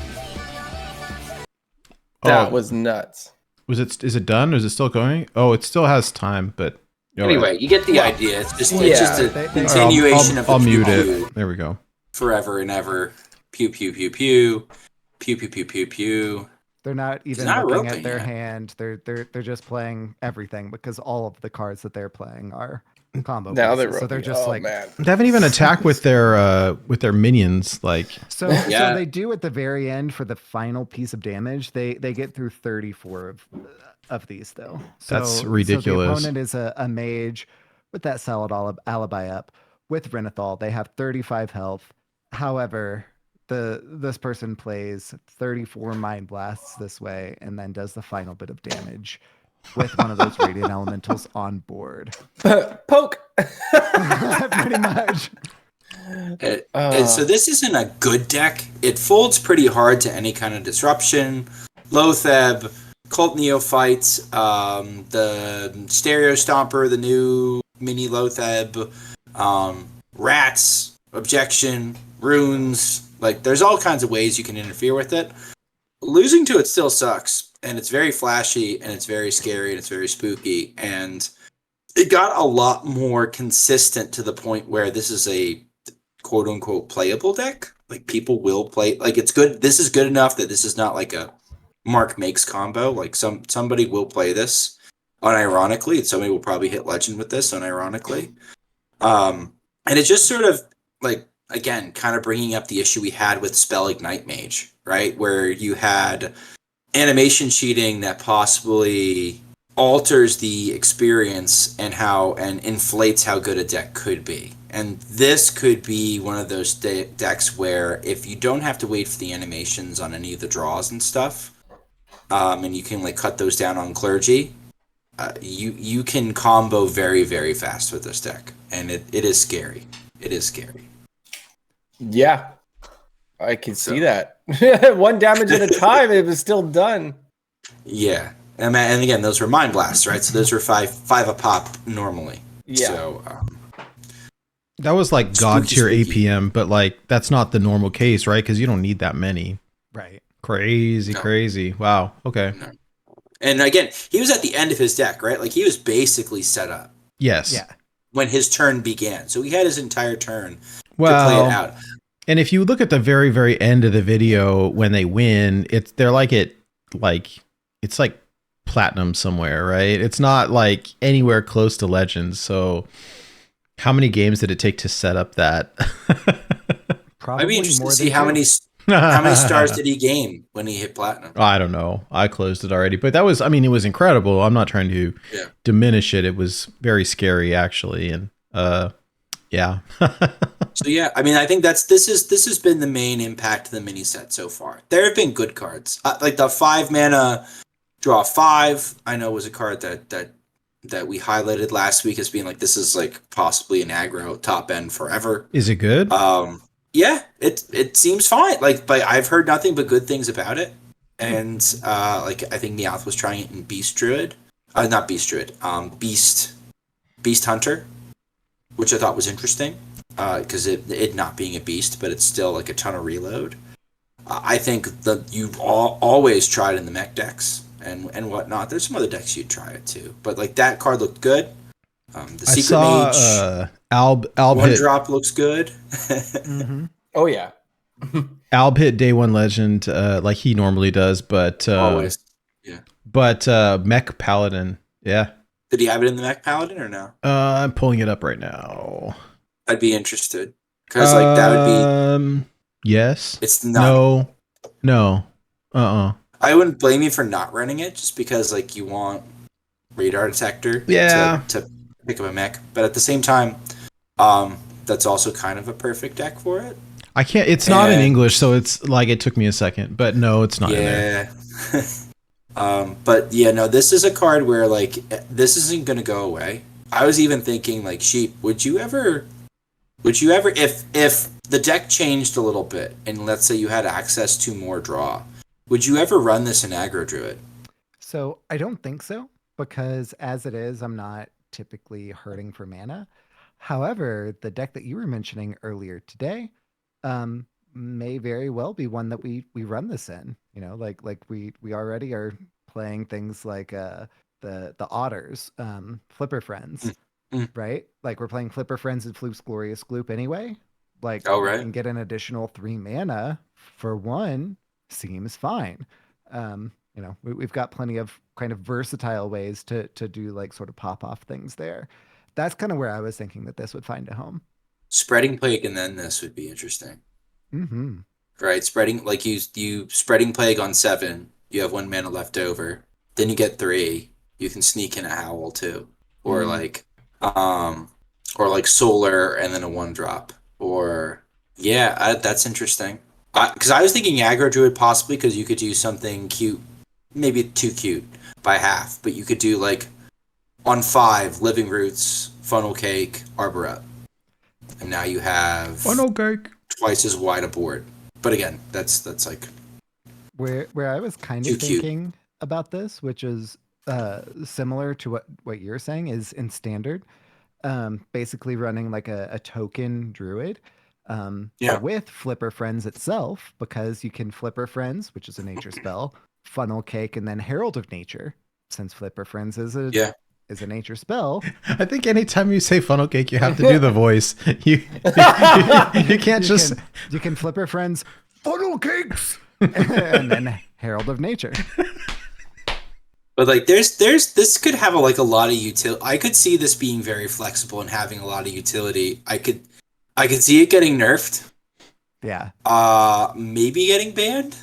That was nuts. Is it done? Or is it still going? Oh, it still has time, but Anyway, you get the idea. It's just a they- continuation of the I'll pew mute pew it. There we go. forever and ever. Pew pew pew pew. Pew pew pew pew pew. They're not even not looking roping at their yet. hand. They're just playing everything because all of the cards that they're playing are combo. Now they're pieces. So they're just like man. They haven't even attacked with their minions. Like, so Yeah. so they do at the very end for the final piece of damage. They get through 34 of these though. So, That's So ridiculous. the opponent is a mage with that solid alibi up with Renathal. They have 35 health. However, this person plays 34 mind blasts this way and then does the final bit of damage with one of those radiant elementals on board. Poke. Pretty much. And so this isn't a good deck. It folds pretty hard to any kind of disruption. Lotheb, Cult Neophytes, the Stereo Stomper, the new mini Lotheb, Rats, Objection, Runes. Like, there's all kinds of ways you can interfere with it. Losing to it still sucks. And it's very flashy, and it's very scary, and it's very spooky. And it got a lot more consistent to the point where this is a quote-unquote playable deck. Like, people will play. Like, it's good. This is good enough that this is not like a Mark makes combo. Like, somebody will play this unironically, and somebody will probably hit Legend with this unironically. And it's just sort of, like, again, kind of bringing up the issue we had with Spell Ignite Mage, right? Where you had animation cheating that possibly alters the experience and inflates how good a deck could be. And this could be one of those decks where if you don't have to wait for the animations on any of the draws and stuff, and you can like cut those down on Clergy, you can combo very, very fast with this deck. And it is scary. It is scary. Yeah, I can see that. 1 damage at a time, it was still done. Yeah, and again, those were Mind Blasts, right? So those were five a pop normally. Yeah. So that was like god tier spooky. APM, but like that's not the normal case, right? Because you don't need that many. Right. Crazy. Wow. Okay. No. And again, he was at the end of his deck, right? Like he was basically set up Yes. Yeah. when his turn began. So he had his entire turn to play Well, it out. and if you look at the very, very end of the video when they win, it's like platinum somewhere, right? It's not like anywhere close to Legends. So how many games did it take to set up that? Probably I'd be interested more to see than how two. many stars did he gain when he hit platinum. I don't know. I closed it already, but it was incredible. I'm not trying to diminish it. It was very scary actually. And yeah. So yeah, I mean, I think this has been the main impact of the mini set so far. There have been good cards, like the 5 mana draw 5. I know was a card that we highlighted last week as being like this is like possibly an aggro top end forever. Is it good? Yeah, it seems fine. Like, but I've heard nothing but good things about it. And like I think Meowth was trying it in Beast Druid, not Beast Druid, Beast Hunter, which I thought was interesting. Because it not being a beast, but it's still like a ton of reload. I think that you always try it in the mech decks and whatnot. There's some other decks you'd try it too, but like that card looked good. The Secret Mage Alb one hit, drop looks good. Mm-hmm. Oh yeah. Alb hit day 1 Legend like he normally does, but Always, yeah. But Mech Paladin, yeah. Did he have it in the mech paladin or no? I'm pulling it up right now. I'd be interested because like that would be. Yes. It's not. No. I wouldn't blame you for not running it, just because like you want radar detector. Yeah. To pick up a mech. But at the same time, that's also kind of a perfect deck for it. I can't. It's not in English, so it's like it took me a second. But no, it's not in there. But yeah, no, this is a card where like this isn't gonna go away. I was even thinking like, Sheep, would you ever if the deck changed a little bit and let's say you had access to more draw, would you ever run this in Aggro Druid? So I don't think so, because as it is, I'm not typically hurting for mana. However, the deck that you were mentioning earlier today may very well be one that we run this in. You know, like we already are playing things like the Otters, Flipper Friends, right? Like we're playing Flipper Friends and Floop's Glorious Gloop anyway. Like Oh, right. and get an additional 3 mana for 1 seems fine. You know, we've got plenty of kind of versatile ways to do like sort of pop off things there. That's kind of where I was thinking that this would find a home. Spreading Plague and then this would be interesting. Mm-hmm. Right? Spreading like you Spreading Plague on 7, you have 1 mana left over. Then you get 3. You can sneak in a Howl too. Or like Solar and then a 1-drop. Or yeah, that's interesting. Because I was thinking Aggro Druid possibly because you could do something cute, maybe too cute by half, but you could do like on 5 Living Roots, Funnel Cake, Arboret, and now you have Funnel Cake twice as wide a board. But again, that's like where I was kind too of thinking about this, which is similar to what you're saying, is in standard, basically running like a token druid. With Flipper Friends itself, because you can Flipper Friends, which is a nature spell, Funnel Cake, and then Herald of Nature, since Flipper Friends is a nature spell. I think anytime you say Funnel Cake, you have to do the voice. You can't just. You can Flipper Friends, Funnel Cakes, and then Herald of Nature. But like, this could have a lot of utility. I could see this being very flexible and having a lot of utility. I could see it getting nerfed. Yeah. Maybe getting banned.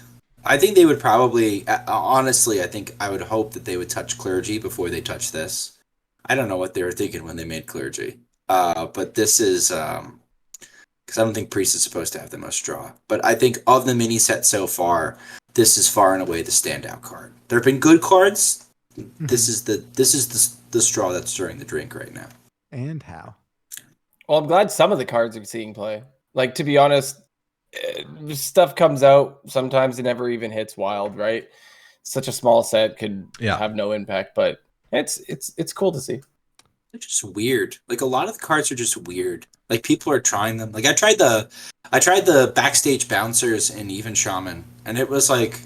I think they would probably, honestly, I would hope that they would touch Clergy before they touch this. I don't know what they were thinking when they made Clergy. But this is, because I don't think Priest is supposed to have the most draw. But I think of the mini set so far, this is far and away the standout card. There have been good cards. Mm-hmm. This is the straw that's stirring the drink right now. And how? Well, I'm glad some of the cards are seeing play. Like, to be honest, stuff comes out, sometimes it never even hits wild, right? Such a small set could have no impact, but it's cool to see. They're just weird. Like, a lot of the cards are just weird. Like, people are trying them. Like, I tried the backstage bouncers in Even Shaman, and it was like,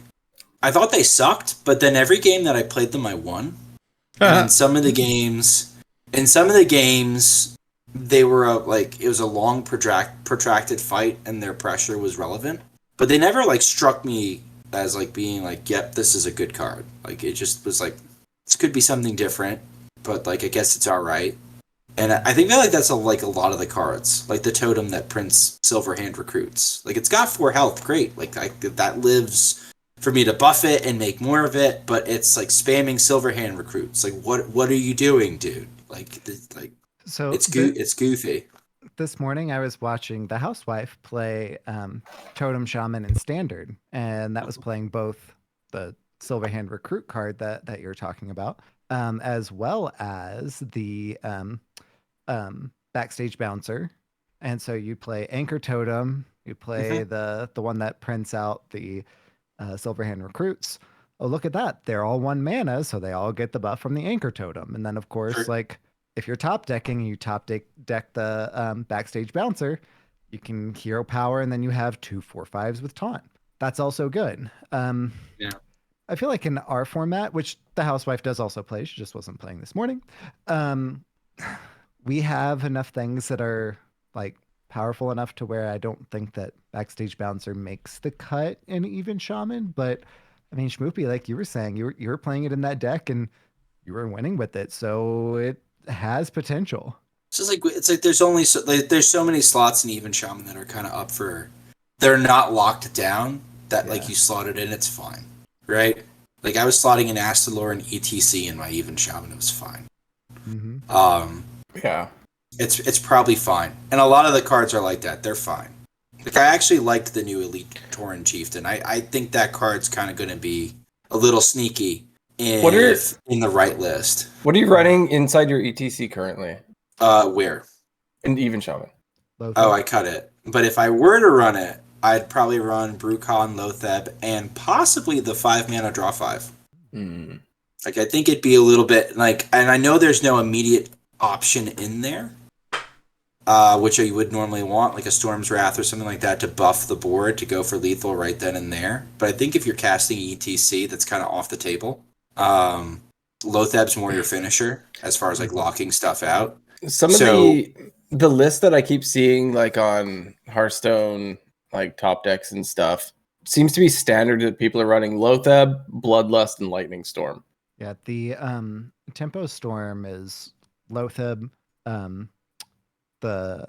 I thought they sucked, but then every game that I played them, I won. And in some of the games, they were like, it was a long protracted fight and their pressure was relevant, but they never like struck me as like being like, yep, this is a good card. Like, it just was like, this could be something different, but like, I guess it's all right. And I think that like that's a lot of the cards, like the totem that prints Silverhand Recruits. Like, it's got 4 health, great. Like, that lives for me to buff it and make more of it, but it's like spamming Silverhand Recruits. Like, what are you doing, dude? So it's goofy. This morning I was watching the housewife play Totem Shaman in Standard, and that was playing both the Silverhand Recruit card that you're talking about, as well as the Backstage Bouncer. And so you play Anchor Totem, you play the one that prints out the Silverhand Recruits. Oh, look at that. They're all 1 mana, so they all get the buff from the Anchor Totem. And then, of course, like, if you're top decking and you top deck the Backstage Bouncer, you can hero power, and then you have 2 4/5s with taunt. That's also good. I feel like in our format, which the housewife does also play, she just wasn't playing this morning, we have enough things that are like powerful enough to where I don't think that Backstage Bouncer makes the cut in Even Shaman. But I mean, Schmoopie, like you were saying, you were playing it in that deck and you were winning with it, so it has potential. It's like there's so many slots in Even Shaman that are kind of up for, they're not locked down, that like you slot it in, it's fine, right? Like, I was slotting in Astalor and ETC in my Even Shaman, it was fine. Yeah. It's probably fine. And a lot of the cards are like that. They're fine. Like, I actually liked the new Elite Tauren Chieftain. I think that card's kind of going to be a little sneaky in the right list. What are you running inside your ETC currently? Where? In Even Shaman. Oh, I cut it. But if I were to run it, I'd probably run Brucon, Lotheb, and possibly the 5-mana draw 5. Like, I think it'd be a little bit like, and I know there's no immediate option in there, which you would normally want, like a Storm's Wrath or something like that to buff the board to go for lethal right then and there. But I think if you're casting ETC, that's kind of off the table. Lotheb's more your finisher as far as like locking stuff out. Some of the list that I keep seeing like on Hearthstone, like top decks and stuff, seems to be standard that people are running Lotheb, Bloodlust, and Lightning Storm. Yeah, the Tempo Storm is Lotheb, the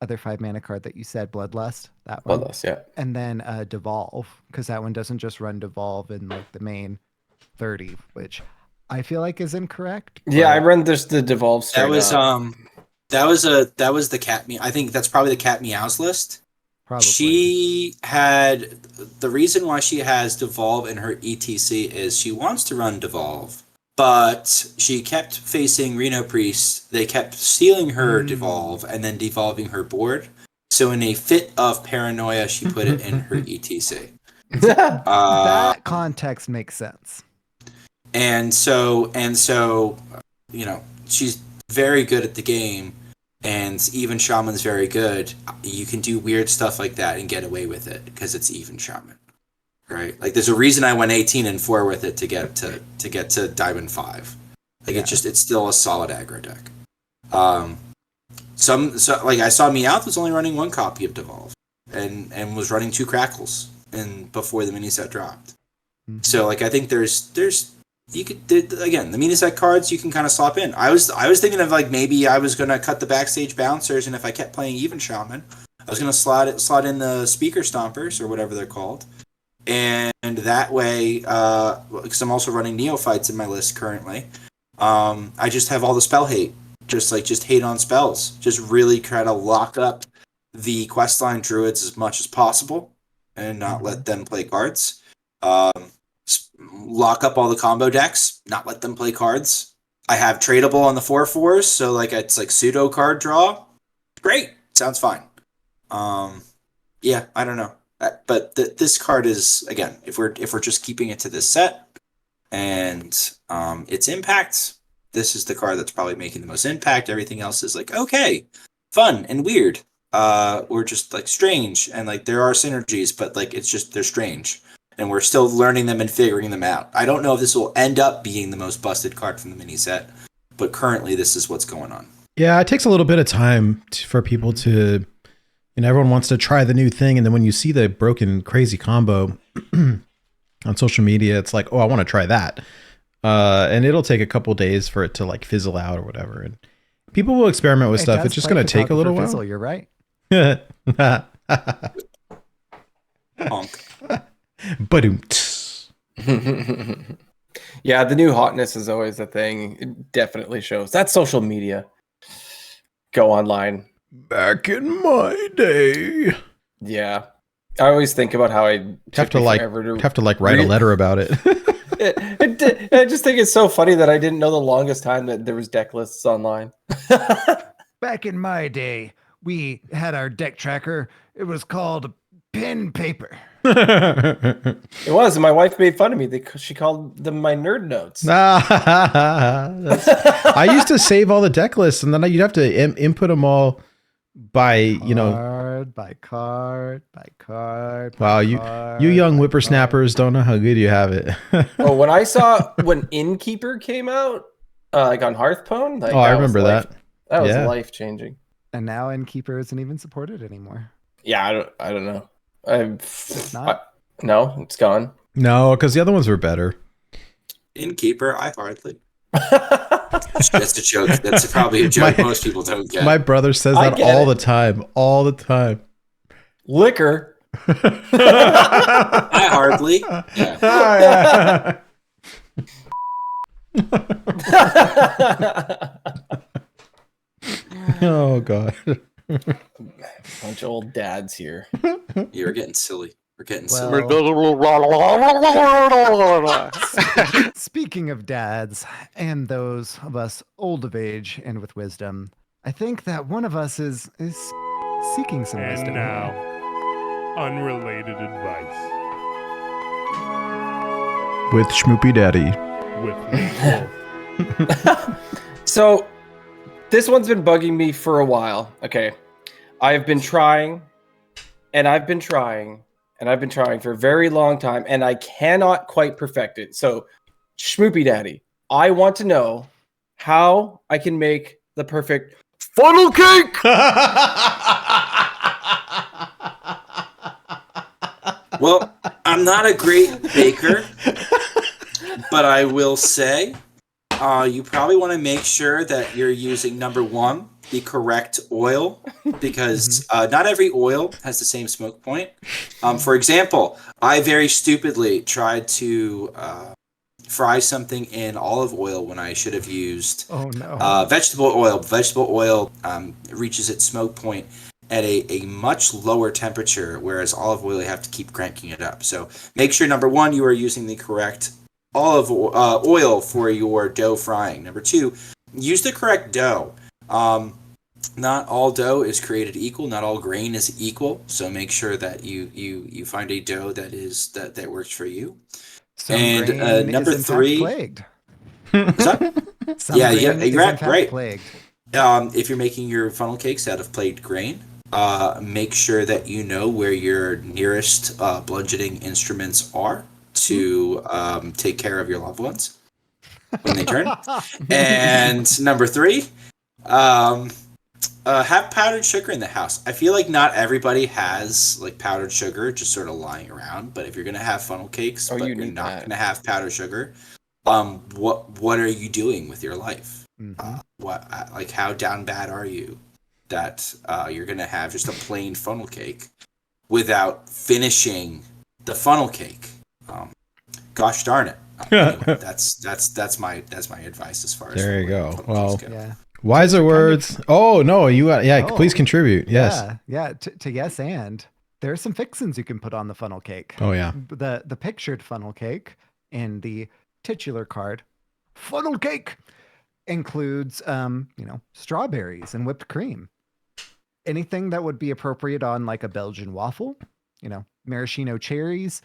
other 5-mana card that you said, Bloodlust, that one. Bloodlust, yeah. And then Devolve, because that one doesn't just run Devolve in like the main 30, which I feel like is incorrect. Yeah, I run this the Devolve straight that was the Cat Meow. I think that's probably the Cat Meows list. Probably. She had the reason why she has Devolve in her ETC is she wants to run Devolve, but she kept facing Reno Priests. They kept stealing her Devolve and then devolving her board. So in a fit of paranoia, she put it in her ETC. That context makes sense. And so, you know, she's very good at the game, and Even Shaman's very good. You can do weird stuff like that and get away with it because it's Even Shaman, right? Like, there's a reason I went 18-4 with it to get to Diamond 5. Like, yeah. It's still a solid aggro deck. Like I saw Meowth was only running 1 copy of Devolve, and was running 2 Crackles before the mini set dropped. So like I think there's you could again, the mini set cards you can kind of slop in. I was thinking of like maybe I was gonna cut the backstage bouncers, and if I kept playing Even Shaman, I was gonna slot in the speaker stompers or whatever they're called, and that way, because I'm also running neophytes in my list currently, I just have all the spell hate, just hate on spells, just really try to lock up the questline druids as much as possible, and not let them play cards. Lock up all the combo decks, not let them play cards. I have tradable on the 4/4s, so like it's like pseudo card draw. Great, sounds fine. Yeah, I don't know, but this card is, again, if we're just keeping it to this set and its impact, this is the card that's probably making the most impact. Everything else is like okay, fun and weird, or just like strange, and like there are synergies, but like it's just they're strange. And we're still learning them and figuring them out. I don't know if this will end up being the most busted card from the mini set, but currently this is what's going on. Yeah, it takes a little bit of time for people to, everyone wants to try the new thing. And then when you see the broken, crazy combo on social media, it's like, oh, I want to try that. And it'll take a couple days for it to like fizzle out or whatever. And people will experiment with stuff. It's just going to take a little while. Fizzle, you're right. Honk. Yeah, the new hotness is always a thing. It definitely shows. That's social media. Go online. Back in my day. Yeah. I always think about how I have to write a letter about it. I just think it's so funny that I didn't know the longest time that there was deck lists online. Back in my day, we had our deck tracker. It was called pen paper. It was, and my wife made fun of me. She called them my nerd notes. I used to save all the deck lists, and then you'd have to input them all by card by card by card. Wow, you young whippersnappers don't know how good you have it. Oh, when Innkeeper came out, like on Hearthstone, like, I remember that. That was life changing. And now Innkeeper isn't even supported anymore. Yeah, I don't know. No, it's gone. No, because the other ones were better. Innkeeper, I hardly. That's a joke. That's probably a joke most people don't get. My brother says that all the time. All the time. Liquor. I hardly. Yeah. Oh god. Bunch of old dads here. You're getting silly. We're getting Well, silly. speaking of dads and those of us old of age and with wisdom, I think that one of us is seeking some And wisdom. now, unrelated advice With SchmoopieDaddy. with Wolf. So, this one's been bugging me for a while. Okay. I've been trying, and I've been trying, and I've been trying for a very long time, and I cannot quite perfect it. So, SchmoopieDaddy, I want to know how I can make the perfect funnel cake. Well, I'm not a great baker, but I will say you probably want to make sure that you're using, number one, the correct oil, because not every oil has the same smoke point. For example, I very stupidly tried to fry something in olive oil when I should have used vegetable oil. Vegetable oil reaches its smoke point at a much lower temperature, whereas olive oil, you have to keep cranking it up. So make sure, number one, you are using the correct olive oil for your dough frying. Number two, use the correct dough. Not all dough is created equal. Not all grain is equal. So make sure that you find a dough that works for you. Some And grain number is in fact three, plagued. Some yeah, grain is you're in fact right. plagued. If you're making your funnel cakes out of plagued grain, make sure that you know where your nearest bludgeoning instruments are to take care of your loved ones when they turn. And number three, have powdered sugar in the house. I feel like not everybody has like powdered sugar just sort of lying around, but if you're gonna have funnel cakes, but you're not gonna have powdered sugar, what are you doing with your life? Like how down bad are you that you're gonna have just a plain funnel cake without finishing the funnel cake? Gosh darn it! Anyway, that's my advice as far as There you go. Well, Yeah. wiser words. Oh no, you please contribute. Yes. Yeah. To yes, and there are some fixins you can put on the funnel cake. Oh yeah. The pictured funnel cake in the titular card, funnel cake, includes strawberries and whipped cream. Anything that would be appropriate on like a Belgian waffle, maraschino cherries,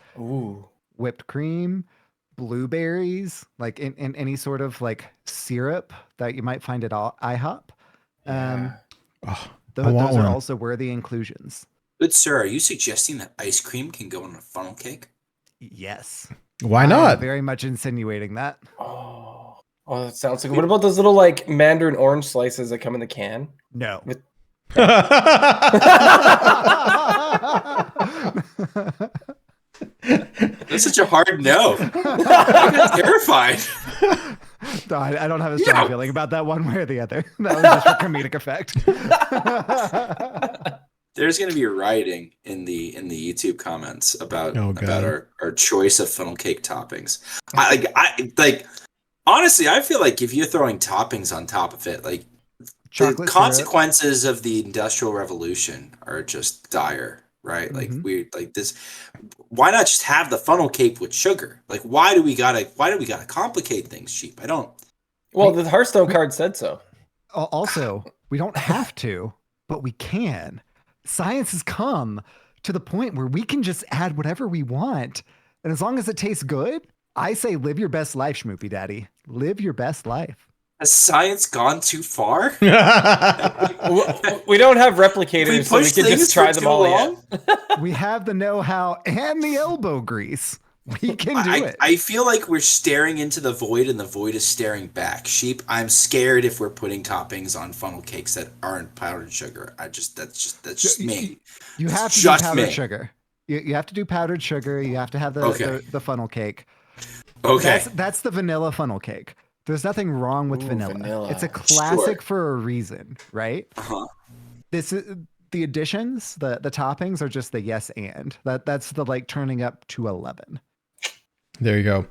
whipped cream, blueberries, like in any sort of like syrup that you might find at IHOP. Those are also worthy inclusions. Good sir, are you suggesting that ice cream can go on a funnel cake? Yes. Why not? I'm very much insinuating that. Oh, that sounds like. What about those little like mandarin orange slices that come in the can? No. That's such a hard no. I'm terrified. No, I don't have a strong feeling about that one way or the other. That was just for comedic effect. There's going to be rioting in the YouTube comments about our choice of funnel cake toppings. I honestly, I feel like if you're throwing toppings on top of it, like Chocolate the consequences of the Industrial Revolution are just dire, right? Like this. Why not just have the funnel cake with sugar? Like why do we gotta complicate things, Sheep? I don't. Well, the Hearthstone card said so. Also, we don't have to, but we can. Science has come to the point where we can just add whatever we want. And as long as it tastes good, I say live your best life, SchmoopieDaddy. Live your best life. Has science gone too far? We don't have replicators, so we can just try them all yet. We have the know-how and the elbow grease. We can do it. I feel like we're staring into the void and the void is staring back. Sheep, I'm scared if we're putting toppings on funnel cakes that aren't powdered sugar. That's just me. You have to do powdered sugar. You have to do powdered sugar. You have to have the funnel cake. Okay. That's the vanilla funnel cake. There's nothing wrong with vanilla. It's a classic for a reason, right? This is the additions, the toppings are just the yes and. That's the like turning up to 11. There you go.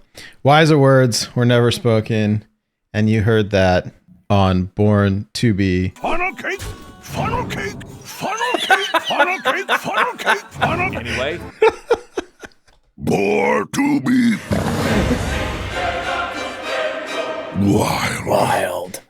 Wiser words were never spoken, and you heard that on Born to Be Funnel cake. funnel cake, funnel cake, funnel cake, funnel cake, funnel cake. Anyway, More to be wild. Wild.